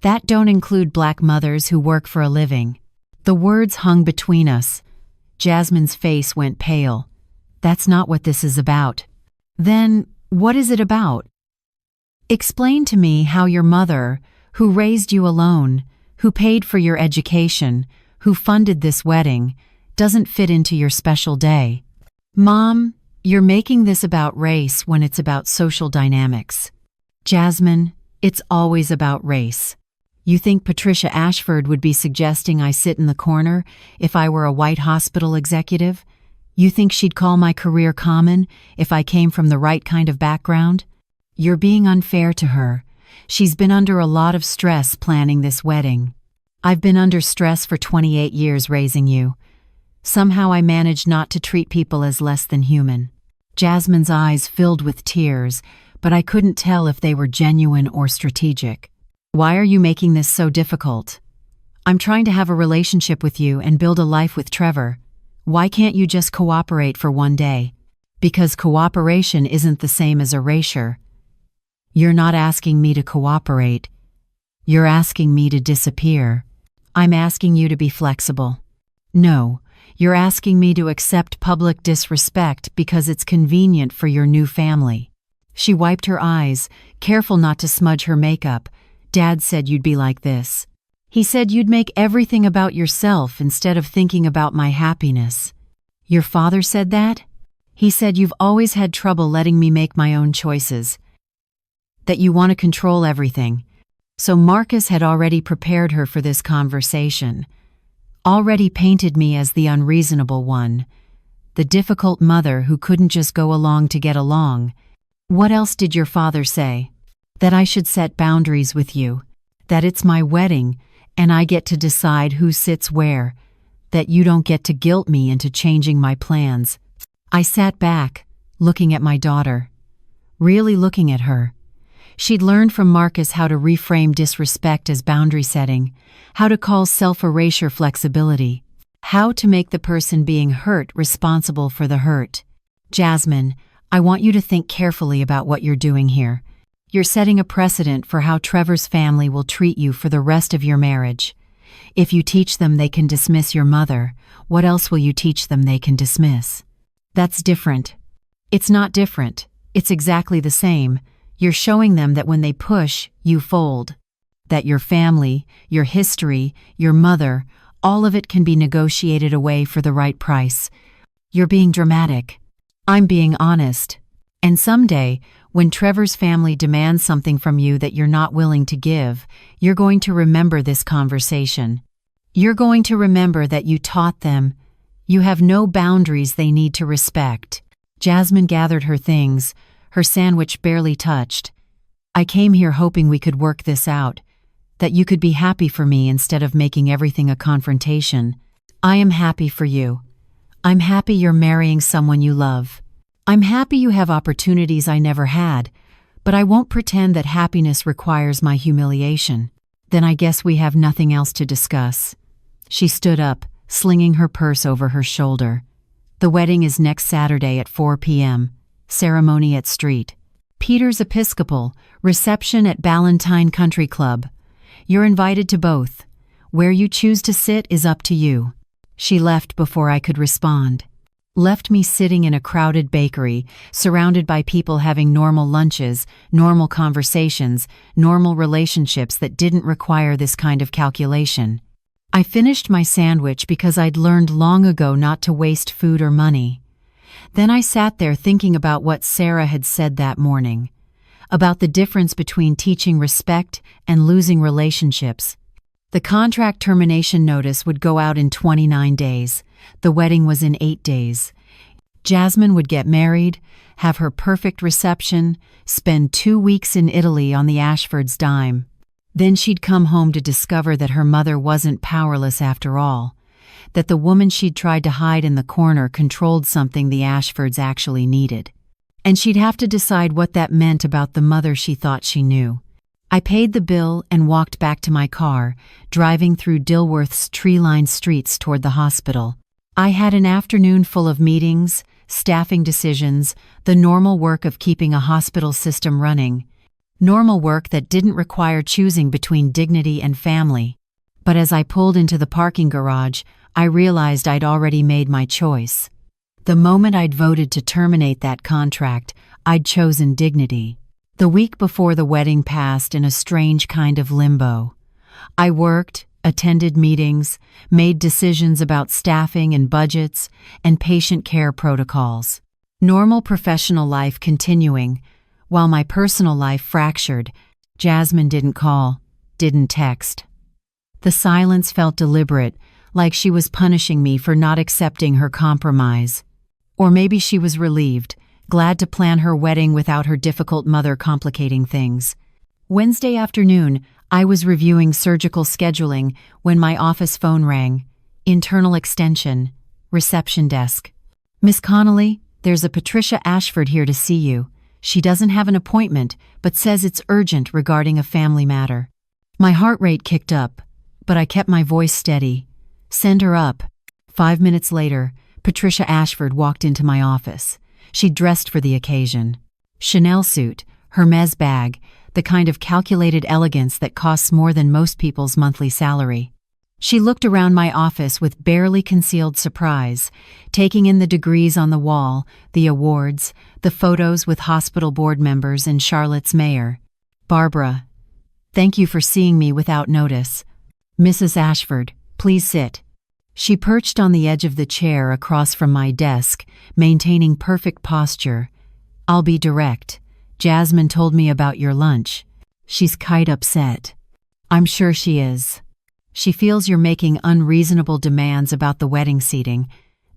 That don't include black mothers who work for a living." The words hung between us. Jasmine's face went pale. "That's not what this is about." "Then, what is it about?" "Explain to me how your mother, who raised you alone, who paid for your education, who funded this wedding, doesn't fit into your special day." "Mom, you're making this about race when it's about social dynamics." "Jasmine, it's always about race. You think Patricia Ashford would be suggesting I sit in the corner if I were a white hospital executive? You think she'd call my career common if I came from the right kind of background? You're being unfair to her. She's been under a lot of stress planning this wedding. I've been under stress for 28 years raising you. Somehow I managed not to treat people as less than human." Jasmine's eyes filled with tears, but I couldn't tell if they were genuine or strategic. "Why are you making this so difficult? I'm trying to have a relationship with you and build a life with Trevor. Why can't you just cooperate for one day?" "Because cooperation isn't the same as erasure. You're not asking me to cooperate. You're asking me to disappear. I'm asking you to be flexible. No, you're asking me to accept public disrespect because it's convenient for your new family." She wiped her eyes, careful not to smudge her makeup. "Dad said you'd be like this. He said you'd make everything about yourself instead of thinking about my happiness." "Your father said that?" "He said you've always had trouble letting me make my own choices. That you want to control everything." So Marcus had already prepared her for this conversation. Already painted me as the unreasonable one. The difficult mother who couldn't just go along to get along. "What else did your father say?" "That I should set boundaries with you. That it's my wedding, and I get to decide who sits where. That you don't get to guilt me into changing my plans." I sat back, looking at my daughter. Really looking at her. She'd learned from Marcus how to reframe disrespect as boundary setting, how to call self-erasure flexibility, how to make the person being hurt responsible for the hurt. "Jasmine, I want you to think carefully about what you're doing here. You're setting a precedent for how Trevor's family will treat you for the rest of your marriage. If you teach them they can dismiss your mother, what else will you teach them they can dismiss?" "That's different." "It's not different. It's exactly the same. You're showing them that when they push, you fold. That your family, your history, your mother, all of it can be negotiated away for the right price." "You're being dramatic." "I'm being honest. And someday, when Trevor's family demands something from you that you're not willing to give, you're going to remember this conversation. You're going to remember that you taught them you have no boundaries they need to respect." Jasmine gathered her things, her sandwich barely touched. "I came here hoping we could work this out, that you could be happy for me instead of making everything a confrontation. I am happy for you. I'm happy you're marrying someone you love. I'm happy you have opportunities I never had, but I won't pretend that happiness requires my humiliation." "Then I guess we have nothing else to discuss." She stood up, slinging her purse over her shoulder. "The wedding is next Saturday at 4 p.m., ceremony at Street. Peter's Episcopal, reception at Ballantine Country Club. You're invited to both. Where you choose to sit is up to you." She left before I could respond. Left me sitting in a crowded bakery, surrounded by people having normal lunches, normal conversations, normal relationships that didn't require this kind of calculation. I finished my sandwich because I'd learned long ago not to waste food or money. Then I sat there thinking about what Sarah had said that morning, about the difference between teaching respect and losing relationships. The contract termination notice would go out in 29 days. The wedding was in 8 days. Jasmine would get married, have her perfect reception, spend 2 weeks in Italy on the Ashford's dime. Then she'd come home to discover that her mother wasn't powerless after all, that the woman she'd tried to hide in the corner controlled something the Ashfords actually needed. And she'd have to decide what that meant about the mother she thought she knew. I paid the bill and walked back to my car, driving through Dilworth's tree-lined streets toward the hospital. I had an afternoon full of meetings, staffing decisions, the normal work of keeping a hospital system running. Normal work that didn't require choosing between dignity and family. But as I pulled into the parking garage, I realized I'd already made my choice. The moment I'd voted to terminate that contract, I'd chosen dignity. The week before the wedding passed in a strange kind of limbo. I worked, attended meetings, made decisions about staffing and budgets, and patient care protocols. Normal professional life continuing, while my personal life fractured. Jasmine didn't call, didn't text. The silence felt deliberate, like she was punishing me for not accepting her compromise. Or maybe she was relieved, glad to plan her wedding without her difficult mother complicating things. Wednesday afternoon, I was reviewing surgical scheduling when my office phone rang. Internal extension, reception desk. "Miss Connolly, there's a Patricia Ashford here to see you. She doesn't have an appointment, but says it's urgent regarding a family matter." My heart rate kicked up, but I kept my voice steady. "Send her up." 5 minutes later, Patricia Ashford walked into my office. She'd dressed for the occasion. Chanel suit, Hermes bag, the kind of calculated elegance that costs more than most people's monthly salary. She looked around my office with barely concealed surprise, taking in the degrees on the wall, the awards, the photos with hospital board members and Charlotte's mayor. "Barbara, thank you for seeing me without notice. Mrs. Ashford, please sit." She perched on the edge of the chair across from my desk, maintaining perfect posture. "I'll be direct. Jasmine told me about your lunch. She's quite upset." "I'm sure she is. She feels you're making unreasonable demands about the wedding seating,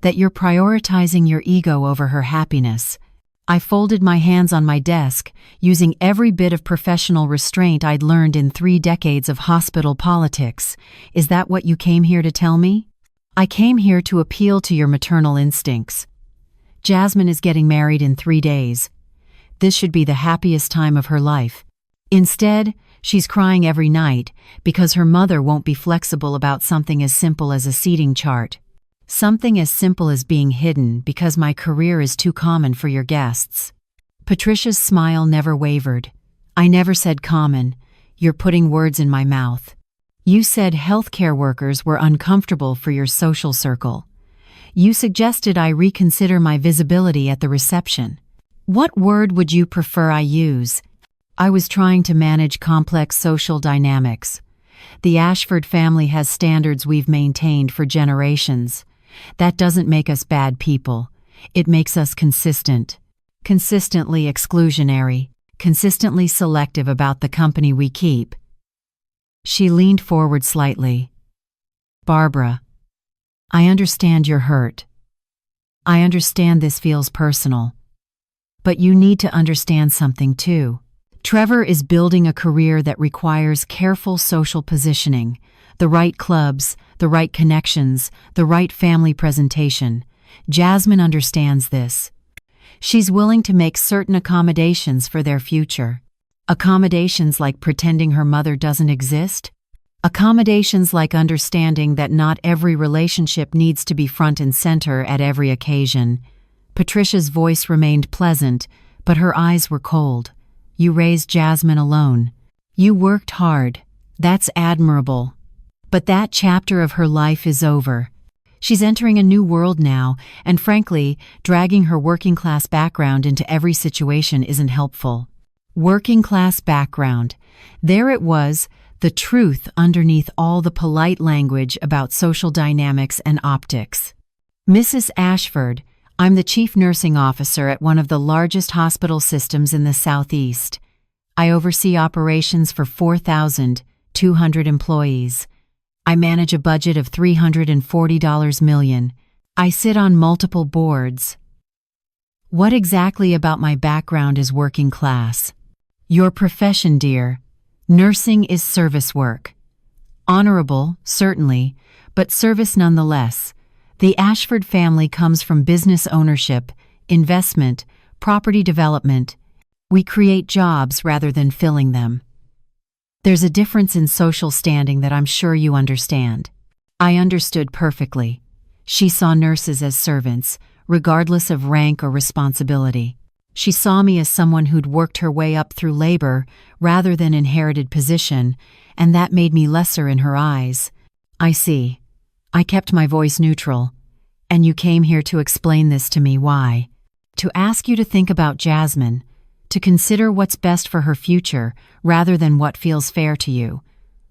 that you're prioritizing your ego over her happiness." I folded my hands on my desk, using every bit of professional restraint I'd learned in 3 decades of hospital politics. "Is that what you came here to tell me?" "I came here to appeal to your maternal instincts. Jasmine is getting married in 3 days. This should be the happiest time of her life. Instead, she's crying every night because her mother won't be flexible about something as simple as a seating chart. Something as simple as being hidden because my career is too common for your guests." Patricia's smile never wavered. "I never said common. You're putting words in my mouth. You said healthcare workers were uncomfortable for your social circle. You suggested I reconsider my visibility at the reception. What word would you prefer I use?" I was trying to manage complex social dynamics. The Ashford family has standards we've maintained for generations. That doesn't make us bad people. It makes us consistent. Consistently exclusionary. Consistently selective about the company we keep. She leaned forward slightly. "Barbara, I understand you're hurt. I understand this feels personal. But you need to understand something too. Trevor is building a career that requires careful social positioning, the right clubs, the right connections, the right family presentation. Jasmine understands this. She's willing to make certain accommodations for their future. Accommodations like pretending her mother doesn't exist. Accommodations like understanding that not every relationship needs to be front and center at every occasion." Patricia's voice remained pleasant, but her eyes were cold. "You raised Jasmine alone. You worked hard. That's admirable. But that chapter of her life is over. She's entering a new world now, and frankly, dragging her working-class background into every situation isn't helpful." Working-class background. There it was, the truth underneath all the polite language about social dynamics and optics. "Mrs. Ashford, I'm the chief nursing officer at one of the largest hospital systems in the Southeast. I oversee operations for 4,200 employees. I manage a budget of $340 million. I sit on multiple boards." "What exactly about my background is working class?" "Your profession, dear. Nursing is service work. Honorable, certainly, but service nonetheless. The Ashford family comes from business ownership, investment, property development. We create jobs rather than filling them. There's a difference in social standing that I'm sure you understand." I understood perfectly. She saw nurses as servants, regardless of rank or responsibility. She saw me as someone who'd worked her way up through labor rather than inherited position, and that made me lesser in her eyes. "I see." I kept my voice neutral. "And you came here to explain this to me, why?" "To ask you to think about Jasmine, to consider what's best for her future rather than what feels fair to you.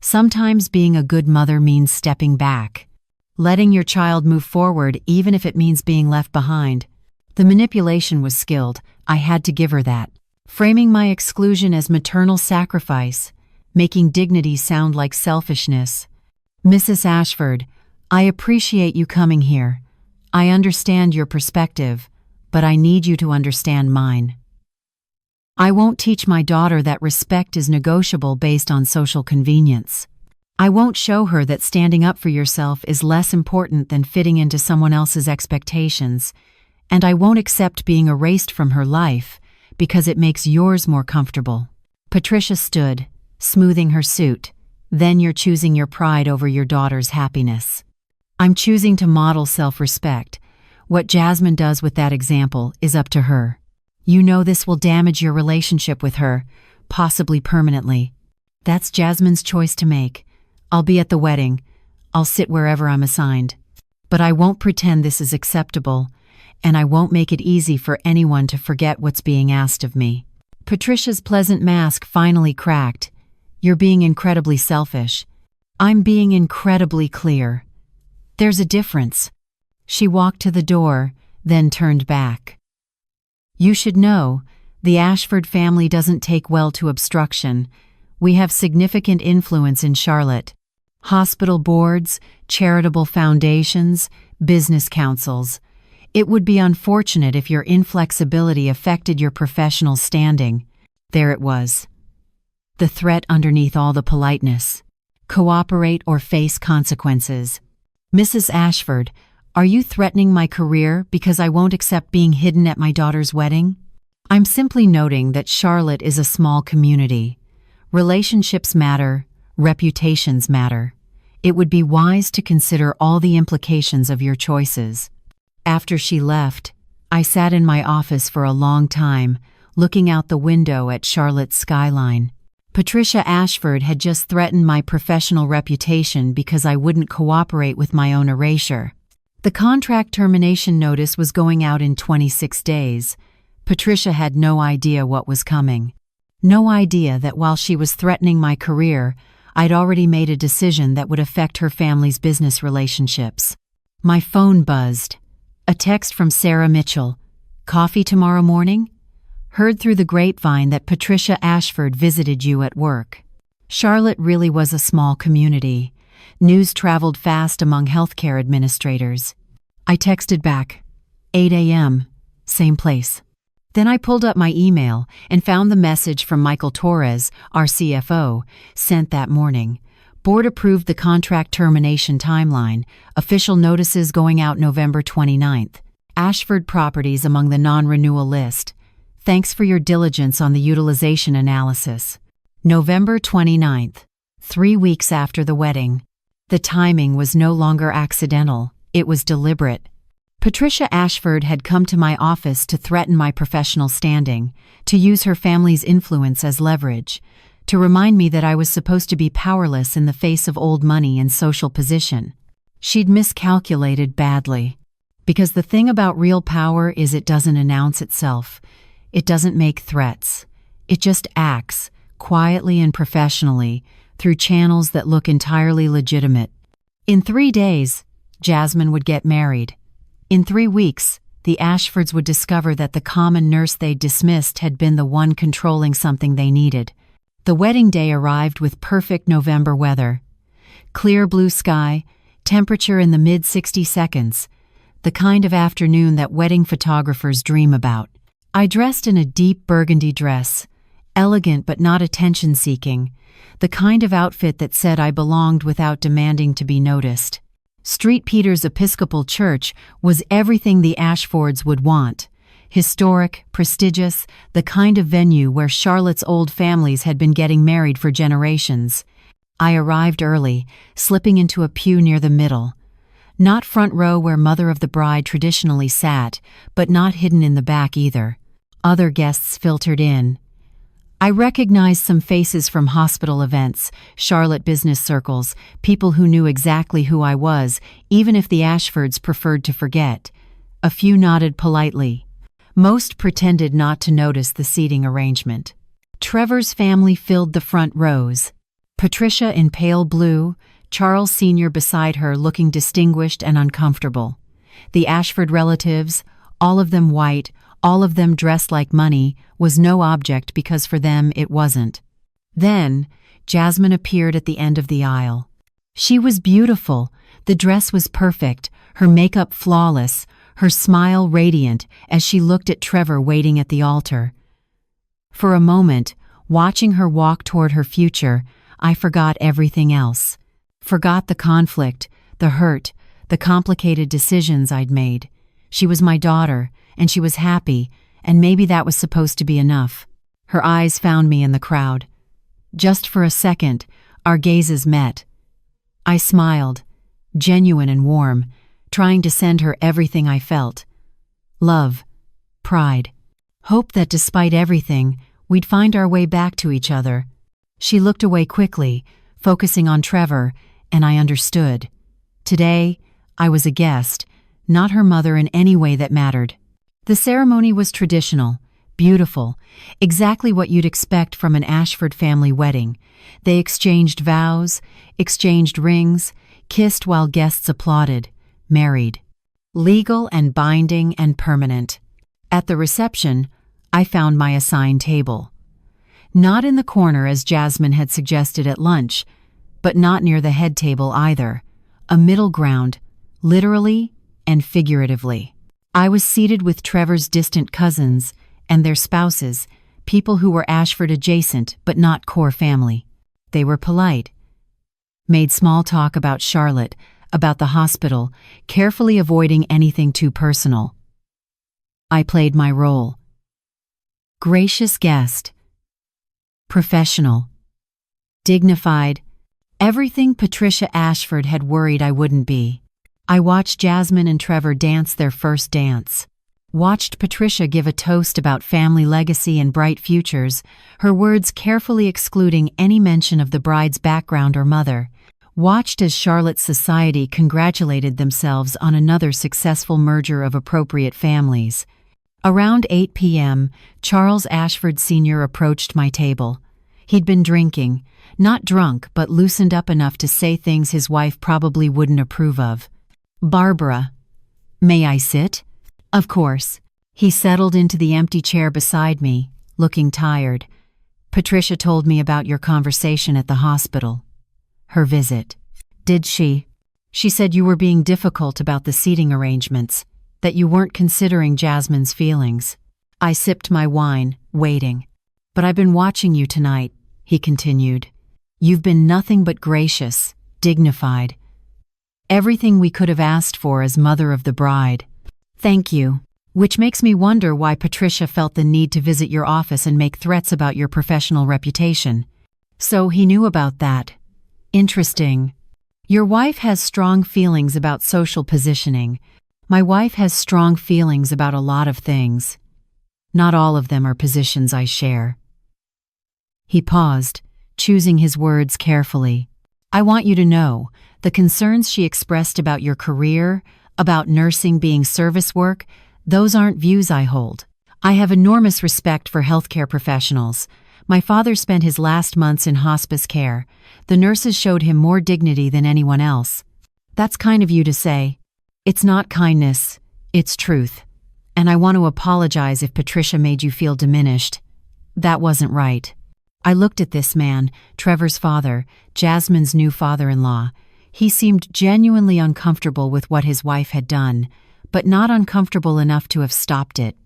Sometimes being a good mother means stepping back, letting your child move forward even if it means being left behind." The manipulation was skilled. I had to give her that. Framing my exclusion as maternal sacrifice, making dignity sound like selfishness. "Mrs. Ashford, I appreciate you coming here. I understand your perspective, but I need you to understand mine. I won't teach my daughter that respect is negotiable based on social convenience. I won't show her that standing up for yourself is less important than fitting into someone else's expectations, and I won't accept being erased from her life because it makes yours more comfortable." Patricia stood, smoothing her suit. "Then you're choosing your pride over your daughter's happiness." "I'm choosing to model self-respect. What Jasmine does with that example is up to her." You know this will damage your relationship with her, possibly permanently. That's Jasmine's choice to make. I'll be at the wedding. I'll sit wherever I'm assigned. But I won't pretend this is acceptable, and I won't make it easy for anyone to forget what's being asked of me." Patricia's pleasant mask finally cracked. "You're being incredibly selfish. I'm being incredibly clear. There's a difference." She walked to the door, then turned back. "You should know, the Ashford family doesn't take well to obstruction. We have significant influence in Charlotte. Hospital boards, charitable foundations, business councils. It would be unfortunate if your inflexibility affected your professional standing." There it was. The threat underneath all the politeness. "Cooperate or face consequences." "Mrs. Ashford, are you threatening my career because I won't accept being hidden at my daughter's wedding?" "I'm simply noting that Charlotte is a small community. Relationships matter, reputations matter. It would be wise to consider all the implications of your choices." After she left, I sat in my office for a long time, looking out the window at Charlotte's skyline. Patricia Ashford had just threatened my professional reputation because I wouldn't cooperate with my own erasure. The contract termination notice was going out in 26 days. Patricia had no idea what was coming. No idea that while she was threatening my career, I'd already made a decision that would affect her family's business relationships. My phone buzzed. A text from Sarah Mitchell. "Coffee tomorrow morning? Heard through the grapevine that Patricia Ashford visited you at work." Charlotte really was a small community. News traveled fast among healthcare administrators. I texted back, 8 a.m., same place. Then I pulled up my email and found the message from Michael Torres, our CFO, sent that morning. Board approved the contract termination timeline, official notices going out November 29th. Ashford Properties among the non-renewal list. Thanks for your diligence on the utilization analysis. November 29th, 3 weeks after the wedding. The timing was no longer accidental, it was deliberate. Patricia Ashford had come to my office to threaten my professional standing, to use her family's influence as leverage, to remind me that I was supposed to be powerless in the face of old money and social position. She'd miscalculated badly. Because the thing about real power is it doesn't announce itself. It doesn't make threats. It just acts, quietly and professionally, through channels that look entirely legitimate. In 3 days, Jasmine would get married. In 3 weeks, the Ashfords would discover that the common nurse they'd dismissed had been the one controlling something they needed. The wedding day arrived with perfect November weather. Clear blue sky, temperature in the mid-60 seconds, the kind of afternoon that wedding photographers dream about. I dressed in a deep burgundy dress, elegant but not attention-seeking, the kind of outfit that said I belonged without demanding to be noticed. St. Peter's Episcopal Church was everything the Ashfords would want. Historic, prestigious, the kind of venue where Charlotte's old families had been getting married for generations. I arrived early, slipping into a pew near the middle. Not front row where mother of the bride traditionally sat, but not hidden in the back either. Other guests filtered in. I recognized some faces from hospital events, Charlotte business circles, people who knew exactly who I was, even if the Ashfords preferred to forget. A few nodded politely. Most pretended not to notice the seating arrangement. Trevor's family filled the front rows. Patricia in pale blue, Charles Sr. beside her looking distinguished and uncomfortable. The Ashford relatives, all of them white, all of them dressed like money, was no object because for them it wasn't. Then, Jasmine appeared at the end of the aisle. She was beautiful, the dress was perfect, her makeup flawless, her smile radiant as she looked at Trevor waiting at the altar. For a moment, watching her walk toward her future, I forgot everything else. Forgot the conflict, the hurt, the complicated decisions I'd made. She was my daughter, and she was happy, and maybe that was supposed to be enough. Her eyes found me in the crowd. Just for a second, our gazes met. I smiled, genuine and warm, trying to send her everything I felt. Love, pride, Hope that despite everything, we'd find our way back to each other. She looked away quickly, focusing on Trevor, and I understood. Today, I was a guest, not her mother in any way that mattered. The ceremony was traditional, beautiful, exactly what you'd expect from an Ashford family wedding. They exchanged vows, exchanged rings, kissed while guests applauded, married. Legal and binding and permanent. At the reception, I found my assigned table. Not in the corner as Jasmine had suggested at lunch, but not near the head table either. A middle ground, literally and figuratively. I was seated with Trevor's distant cousins and their spouses, people who were Ashford adjacent but not core family. They were polite. Made small talk about Charlotte, about the hospital, carefully avoiding anything too personal. I played my role. Gracious guest. Professional. Dignified. Everything Patricia Ashford had worried I wouldn't be. I watched Jasmine and Trevor dance their first dance. Watched Patricia give a toast about family legacy and bright futures, her words carefully excluding any mention of the bride's background or mother. Watched as Charlotte's society congratulated themselves on another successful merger of appropriate families. Around 8 p.m., Charles Ashford Sr. approached my table. He'd been drinking, not drunk but loosened up enough to say things his wife probably wouldn't approve of. "Barbara, may I sit?" "Of course." He settled into the empty chair beside me, looking tired. "Patricia told me about your conversation at the hospital." "Her visit." "Did she?" "She said you were being difficult about the seating arrangements, that you weren't considering Jasmine's feelings." I sipped my wine, waiting. "But I've been watching you tonight," he continued. "You've been nothing but gracious, dignified. Everything we could have asked for as mother of the bride." "Thank you." "Which makes me wonder why Patricia felt the need to visit your office and make threats about your professional reputation." "So he knew about that. Interesting. Your wife has strong feelings about social positioning. My wife has strong feelings about a lot of things. Not all of them are positions I share." He paused, choosing his words carefully. "I want you to know, the concerns she expressed about your career, about nursing being service work, those aren't views I hold. I have enormous respect for healthcare professionals. My father spent his last months in hospice care. The nurses showed him more dignity than anyone else. That's kind of you to say. It's not kindness, it's truth. And I want to apologize if Patricia made you feel diminished. That wasn't right." I looked at this man, Trevor's father, Jasmine's new father-in-law. He seemed genuinely uncomfortable with what his wife had done, but not uncomfortable enough to have stopped it.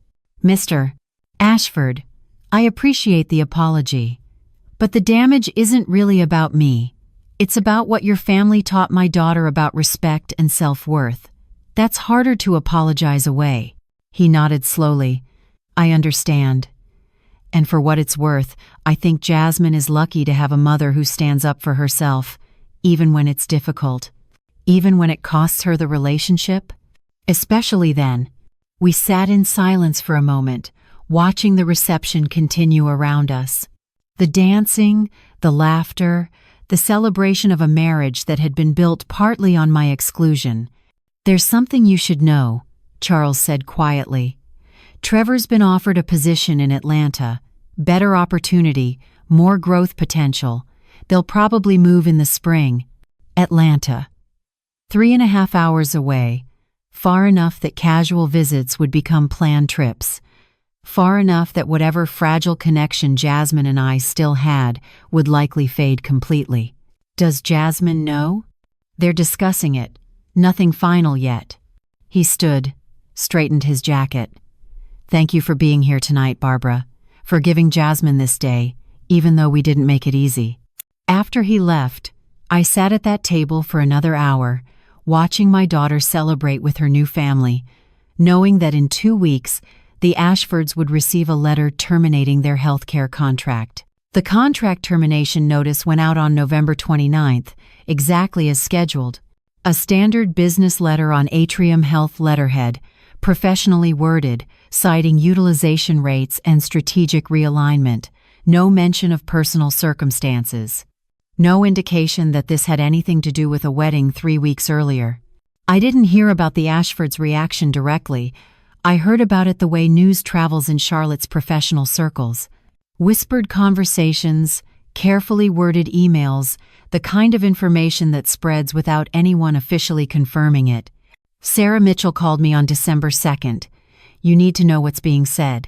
"Mr. Ashford, I appreciate the apology. But the damage isn't really about me. It's about what your family taught my daughter about respect and self-worth. That's harder to apologize away." He nodded slowly. "I understand. And for what it's worth, I think Jasmine is lucky to have a mother who stands up for herself, even when it's difficult, even when it costs her the relationship." "Especially then." We sat in silence for a moment, watching the reception continue around us. The dancing, the laughter, the celebration of a marriage that had been built partly on my exclusion. "There's something you should know," Charles said quietly. "Trevor's been offered a position in Atlanta, better opportunity, more growth potential. They'll probably move in the spring." Atlanta. 3.5 hours away, far enough that casual visits would become planned trips. Far enough that whatever fragile connection Jasmine and I still had would likely fade completely. Does Jasmine know? They're discussing it. Nothing final yet. He stood, straightened his jacket. "Thank you for being here tonight, Barbara, for giving Jasmine this day, even though we didn't make it easy." After he left, I sat at that table for another hour, watching my daughter celebrate with her new family, knowing that in 2 weeks, the Ashfords would receive a letter terminating their healthcare contract. The contract termination notice went out on November 29th, exactly as scheduled. A standard business letter on Atrium Health letterhead, professionally worded, citing utilization rates and strategic realignment. No mention of personal circumstances. No indication that this had anything to do with a wedding 3 weeks earlier. I didn't hear about the Ashfords' reaction directly. I heard about it the way news travels in Charlotte's professional circles. Whispered conversations, carefully worded emails, the kind of information that spreads without anyone officially confirming it. Sarah Mitchell called me on December 2nd. "You need to know what's being said."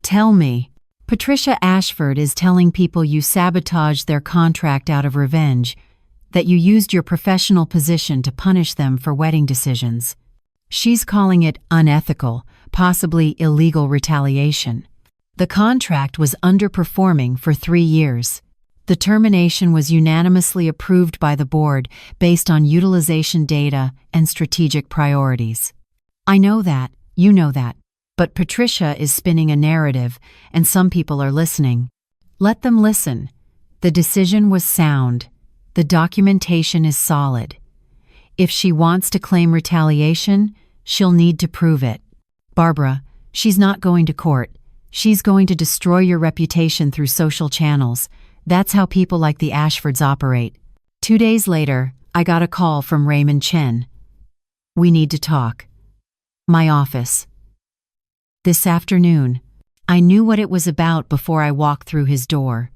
"Tell me." "Patricia Ashford is telling people you sabotaged their contract out of revenge, that you used your professional position to punish them for wedding decisions. She's calling it unethical, possibly illegal retaliation. The contract was underperforming for 3 years. The termination was unanimously approved by the board based on utilization data and strategic priorities. I know that, you know that, but Patricia is spinning a narrative, and some people are listening. Let them listen. The decision was sound. The documentation is solid. If she wants to claim retaliation, she'll need to prove it. Barbara, she's not going to court. She's going to destroy your reputation through social channels. That's how people like the Ashfords operate." 2 days later, I got a call from Raymond Chen. "We need to talk." "My office." "This afternoon." I knew what it was about before I walked through his door.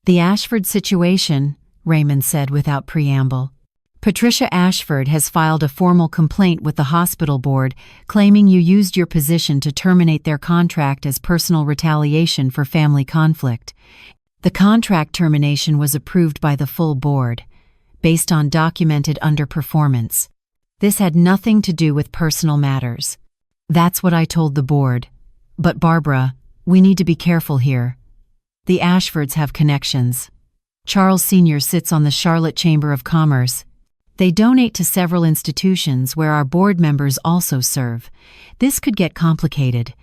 "The Ashford situation," Raymond said without preamble. "Patricia Ashford has filed a formal complaint with the hospital board claiming you used your position to terminate their contract as personal retaliation for family conflict. The contract termination was approved by the full board, based on documented underperformance. This had nothing to do with personal matters. That's what I told the board. But Barbara, we need to be careful here. The Ashfords have connections. Charles Sr. sits on the Charlotte Chamber of Commerce. They donate to several institutions where our board members also serve. This could get complicated.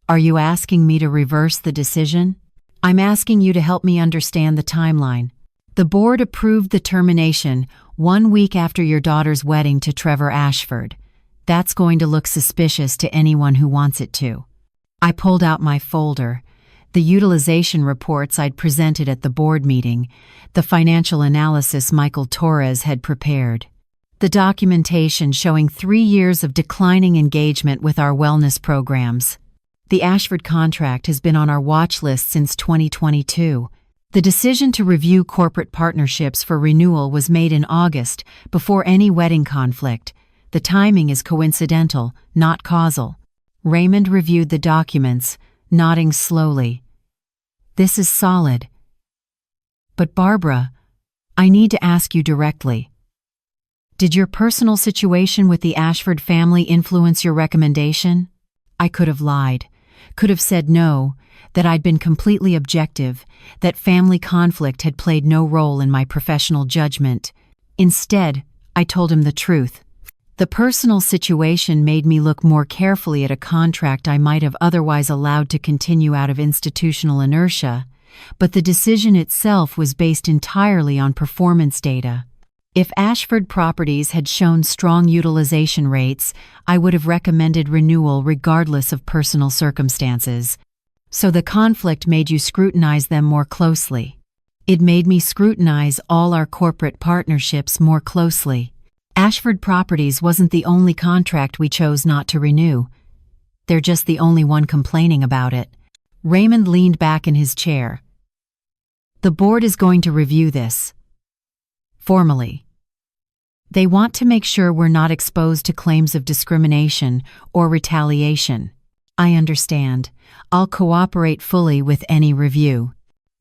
Are you asking me to reverse the decision? I'm asking you to help me understand the timeline. The board approved the termination 1 week after your daughter's wedding to Trevor Ashford. That's going to look suspicious to anyone who wants it to. I pulled out my folder, the utilization reports I'd presented at the board meeting, the financial analysis Michael Torres had prepared, the documentation showing 3 years of declining engagement with our wellness programs. The Ashford contract has been on our watch list since 2022. The decision to review corporate partnerships for renewal was made in August, before any wedding conflict. The timing is coincidental, not causal. Raymond reviewed the documents, nodding slowly. This is solid. But Barbara, I need to ask you directly. Did your personal situation with the Ashford family influence your recommendation? I could have lied, could have said no, that I'd been completely objective, that family conflict had played no role in my professional judgment. Instead, I told him the truth. The personal situation made me look more carefully at a contract I might have otherwise allowed to continue out of institutional inertia, but the decision itself was based entirely on performance data. If Ashford Properties had shown strong utilization rates, I would have recommended renewal regardless of personal circumstances. So the conflict made you scrutinize them more closely. It made me scrutinize all our corporate partnerships more closely. Ashford Properties wasn't the only contract we chose not to renew. They're just the only one complaining about it. Raymond leaned back in his chair. The board is going to review this. Formally. They want to make sure we're not exposed to claims of discrimination or retaliation. I understand. I'll cooperate fully with any review.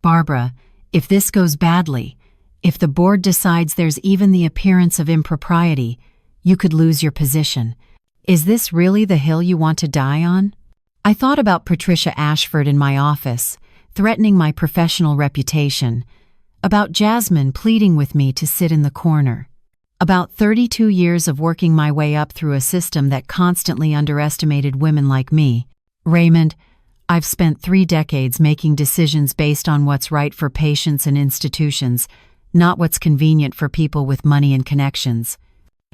Barbara, if this goes badly, if the board decides there's even the appearance of impropriety, you could lose your position. Is this really the hill you want to die on? I thought about Patricia Ashford in my office, threatening my professional reputation, about Jasmine pleading with me to sit in the corner, about 32 years of working my way up through a system that constantly underestimated women like me. Raymond, I've spent 3 decades making decisions based on what's right for patients and institutions, not what's convenient for people with money and connections.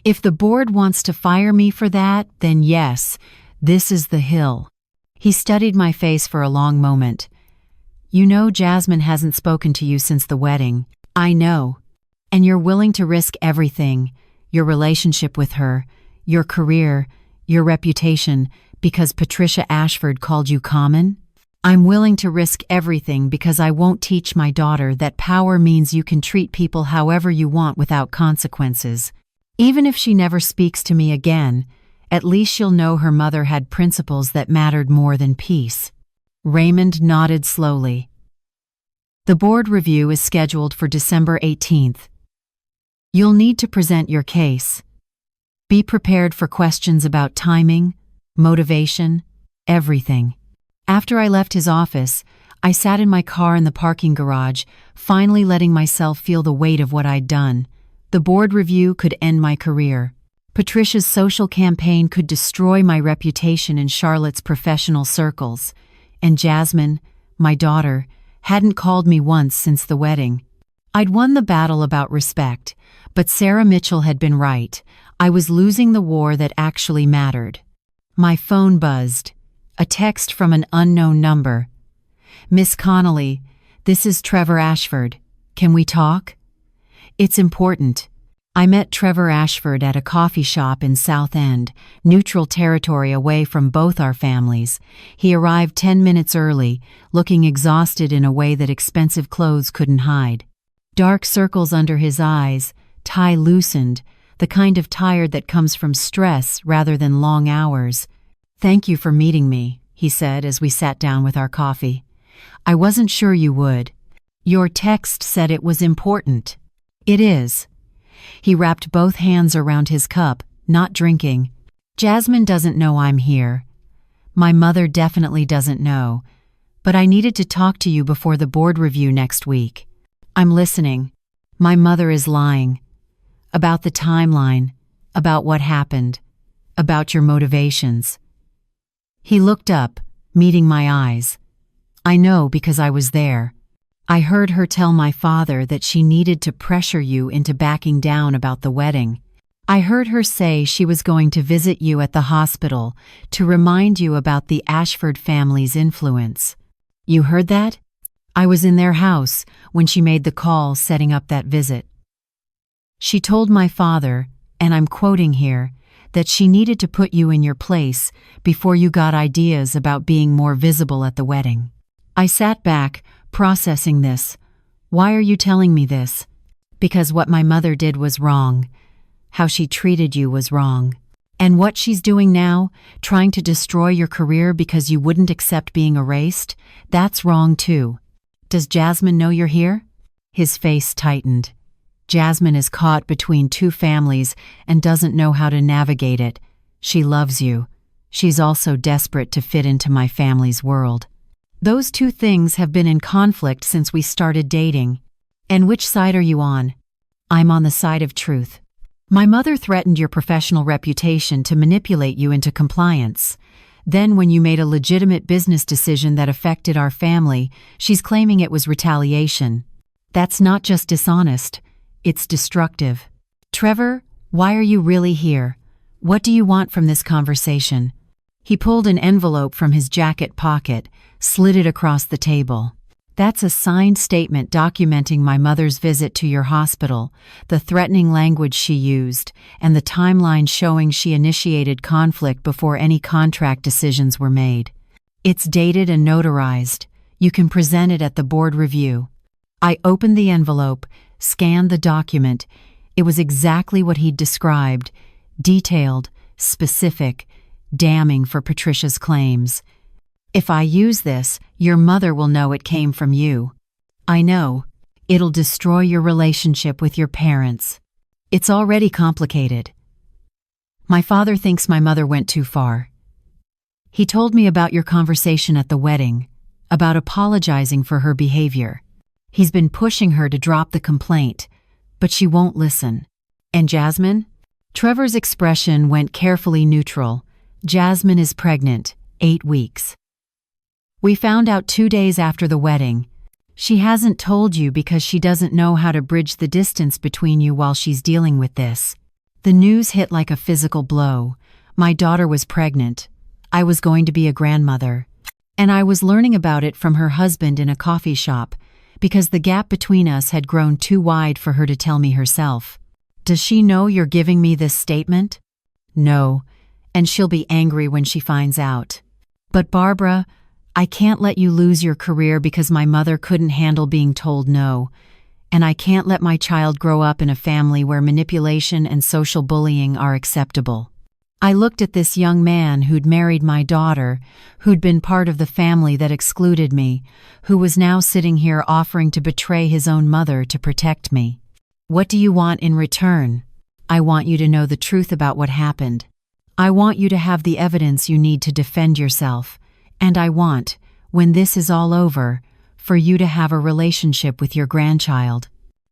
If the board wants to fire me for that, then yes, this is the hill. He studied my face for a long moment. You know Jasmine hasn't spoken to you since the wedding. I know. And you're willing to risk everything, your relationship with her, your career, your reputation, because Patricia Ashford called you common? I'm willing to risk everything because I won't teach my daughter that power means you can treat people however you want without consequences. Even if she never speaks to me again, at least she'll know her mother had principles that mattered more than peace. Raymond nodded slowly. The board review is scheduled for December 18th. You'll need to present your case. Be prepared for questions about timing, motivation, everything. After I left his office, I sat in my car in the parking garage, finally letting myself feel the weight of what I'd done. The board review could end my career. Patricia's social campaign could destroy my reputation in Charlotte's professional circles. And Jasmine, my daughter, hadn't called me once since the wedding. I'd won the battle about respect, but Sarah Mitchell had been right. I was losing the war that actually mattered. My phone buzzed. A text from an unknown number. Miss Connolly, this is Trevor Ashford. Can we talk? It's important. I met Trevor Ashford at a coffee shop in South End, neutral territory away from both our families. He arrived 10 minutes early, looking exhausted in a way that expensive clothes couldn't hide. Dark circles under his eyes, tie loosened, the kind of tired that comes from stress rather than long hours. Thank you for meeting me, he said as we sat down with our coffee. I wasn't sure you would. Your text said it was important. It is. He wrapped both hands around his cup, not drinking. Jasmine doesn't know I'm here. My mother definitely doesn't know. But I needed to talk to you before the board review next week. I'm listening. My mother is lying. About the timeline, about what happened, about your motivations. He looked up, meeting my eyes. I know because I was there. I heard her tell my father that she needed to pressure you into backing down about the wedding. I heard her say she was going to visit you at the hospital to remind you about the Ashford family's influence. You heard that? I was in their house when she made the call setting up that visit. She told my father, and I'm quoting here, that she needed to put you in your place before you got ideas about being more visible at the wedding. I sat back, processing this. Why are you telling me this? Because what my mother did was wrong. How she treated you was wrong. And what she's doing now, trying to destroy your career because you wouldn't accept being erased, that's wrong too. Does Jasmine know you're here? His face tightened. Jasmine is caught between two families and doesn't know how to navigate it. She loves you. She's also desperate to fit into my family's world. Those two things have been in conflict since we started dating. And which side are you on? I'm on the side of truth. My mother threatened your professional reputation to manipulate you into compliance. Then when you made a legitimate business decision that affected our family, she's claiming it was retaliation. That's not just dishonest. It's destructive. Trevor, why are you really here? What do you want from this conversation? He pulled an envelope from his jacket pocket, slid it across the table. That's a signed statement documenting my mother's visit to your hospital, the threatening language she used, and the timeline showing she initiated conflict before any contract decisions were made. It's dated and notarized. You can present it at the board review. I opened the envelope, scanned the document. It was exactly what he'd described, detailed, specific, damning for Patricia's claims. If I use this, your mother will know it came from you. I know. It'll destroy your relationship with your parents. It's already complicated. My father thinks my mother went too far. He told me about your conversation at the wedding, about apologizing for her behavior. He's been pushing her to drop the complaint, but she won't listen. And Jasmine? Trevor's expression went carefully neutral. Jasmine is pregnant, 8 weeks. We found out 2 days after the wedding. She hasn't told you because she doesn't know how to bridge the distance between you while she's dealing with this. The news hit like a physical blow. My daughter was pregnant. I was going to be a grandmother. And I was learning about it from her husband in a coffee shop, because the gap between us had grown too wide for her to tell me herself. Does she know you're giving me this statement? No, and she'll be angry when she finds out. But Barbara, I can't let you lose your career because my mother couldn't handle being told no, and I can't let my child grow up in a family where manipulation and social bullying are acceptable. I looked at this young man who'd married my daughter, who'd been part of the family that excluded me, who was now sitting here offering to betray his own mother to protect me. What do you want in return? I want you to know the truth about what happened. I want you to have the evidence you need to defend yourself, and I want, when this is all over, for you to have a relationship with your grandchild.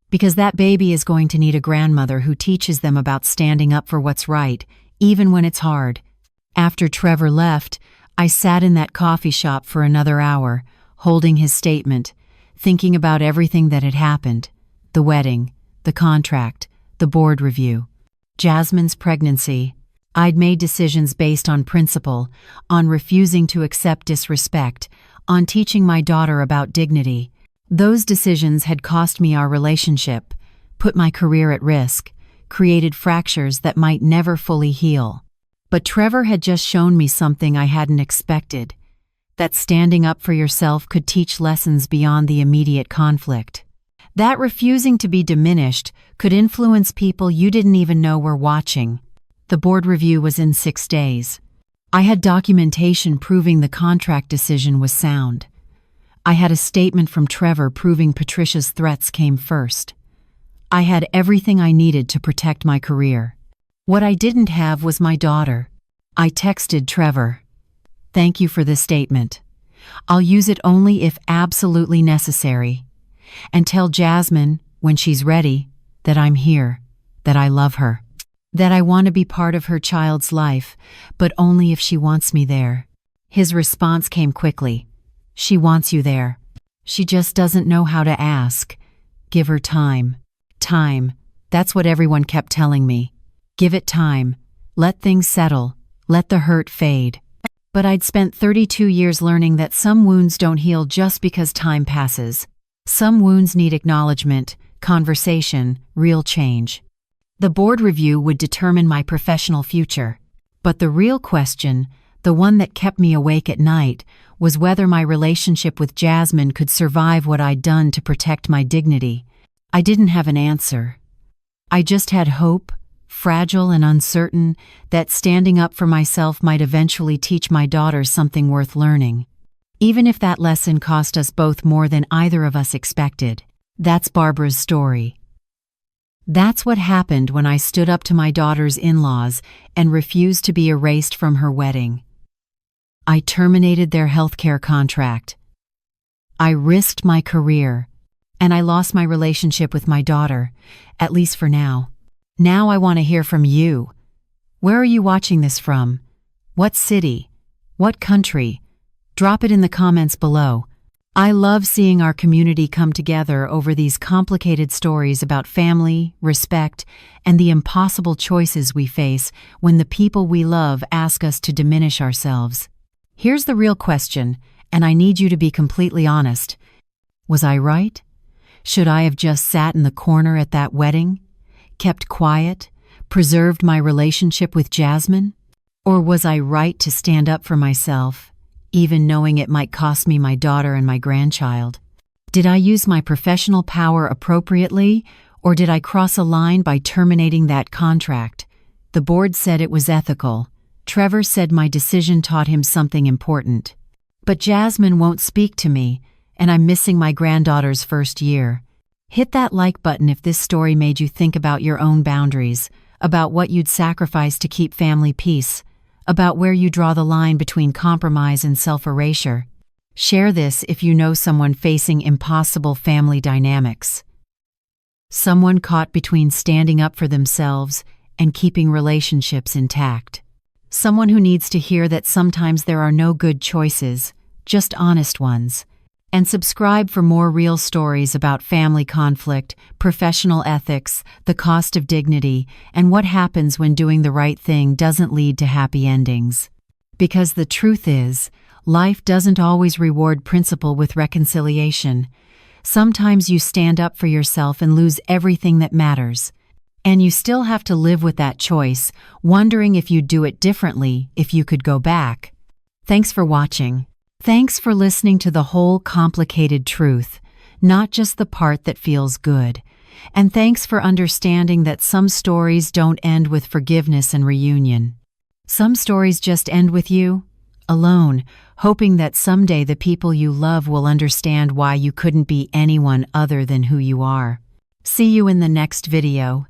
Because that baby is going to need a grandmother who teaches them about standing up for what's right, even when it's hard. After Trevor left, I sat in that coffee shop for another hour, holding his statement, thinking about everything that had happened. The wedding, the contract, the board review, Jasmine's pregnancy. I'd made decisions based on principle, on refusing to accept disrespect, on teaching my daughter about dignity. Those decisions had cost me our relationship, put my career at risk, created fractures that might never fully heal. But Trevor had just shown me something I hadn't expected, that standing up for yourself could teach lessons beyond the immediate conflict. That refusing to be diminished could influence people you didn't even know were watching. The board review was in 6 days. I had documentation proving the contract decision was sound. I had a statement from Trevor proving Patricia's threats came first. I had everything I needed to protect my career. What I didn't have was my daughter. I texted Trevor, "Thank you for this statement. I'll use it only if absolutely necessary. And tell Jasmine, when she's ready, that I'm here, that I love her, that I want to be part of her child's life, but only if she wants me there." His response came quickly. "She wants you there. She just doesn't know how to ask. Give her time." Time. That's what everyone kept telling me. Give it time. Let things settle. Let the hurt fade. But I'd spent 32 years learning that some wounds don't heal just because time passes. Some wounds need acknowledgement, conversation, real change. The board review would determine my professional future. But the real question, the one that kept me awake at night, was whether my relationship with Jasmine could survive what I'd done to protect my dignity. I didn't have an answer. I just had hope, fragile and uncertain, that standing up for myself might eventually teach my daughter something worth learning. Even if that lesson cost us both more than either of us expected. That's Barbara's story. That's what happened when I stood up to my daughter's in-laws and refused to be erased from her wedding. I terminated their healthcare contract. I risked my career. And I lost my relationship with my daughter, at least for now. Now I want to hear from you. Where are you watching this from? What city? What country? Drop it in the comments below. I love seeing our community come together over these complicated stories about family, respect, and the impossible choices we face when the people we love ask us to diminish ourselves. Here's the real question, and I need you to be completely honest. Was I right? Should I have just sat in the corner at that wedding, kept quiet, preserved my relationship with Jasmine? Or was I right to stand up for myself, even knowing it might cost me my daughter and my grandchild? Did I use my professional power appropriately, or did I cross a line by terminating that contract? The board said it was ethical. Trevor said my decision taught him something important. But Jasmine won't speak to me, and I'm missing my granddaughter's first year. Hit that like button if this story made you think about your own boundaries, about what you'd sacrifice to keep family peace, about where you draw the line between compromise and self-erasure. Share this if you know someone facing impossible family dynamics. Someone caught between standing up for themselves and keeping relationships intact. Someone who needs to hear that sometimes there are no good choices, just honest ones. And subscribe for more real stories about family conflict, professional ethics, the cost of dignity, and what happens when doing the right thing doesn't lead to happy endings. Because the truth is, life doesn't always reward principle with reconciliation. Sometimes you stand up for yourself and lose everything that matters. And you still have to live with that choice, wondering if you'd do it differently if you could go back. Thanks for watching. Thanks for listening to the whole complicated truth, not just the part that feels good. And thanks for understanding that some stories don't end with forgiveness and reunion. Some stories just end with you, alone, hoping that someday the people you love will understand why you couldn't be anyone other than who you are. See you in the next video.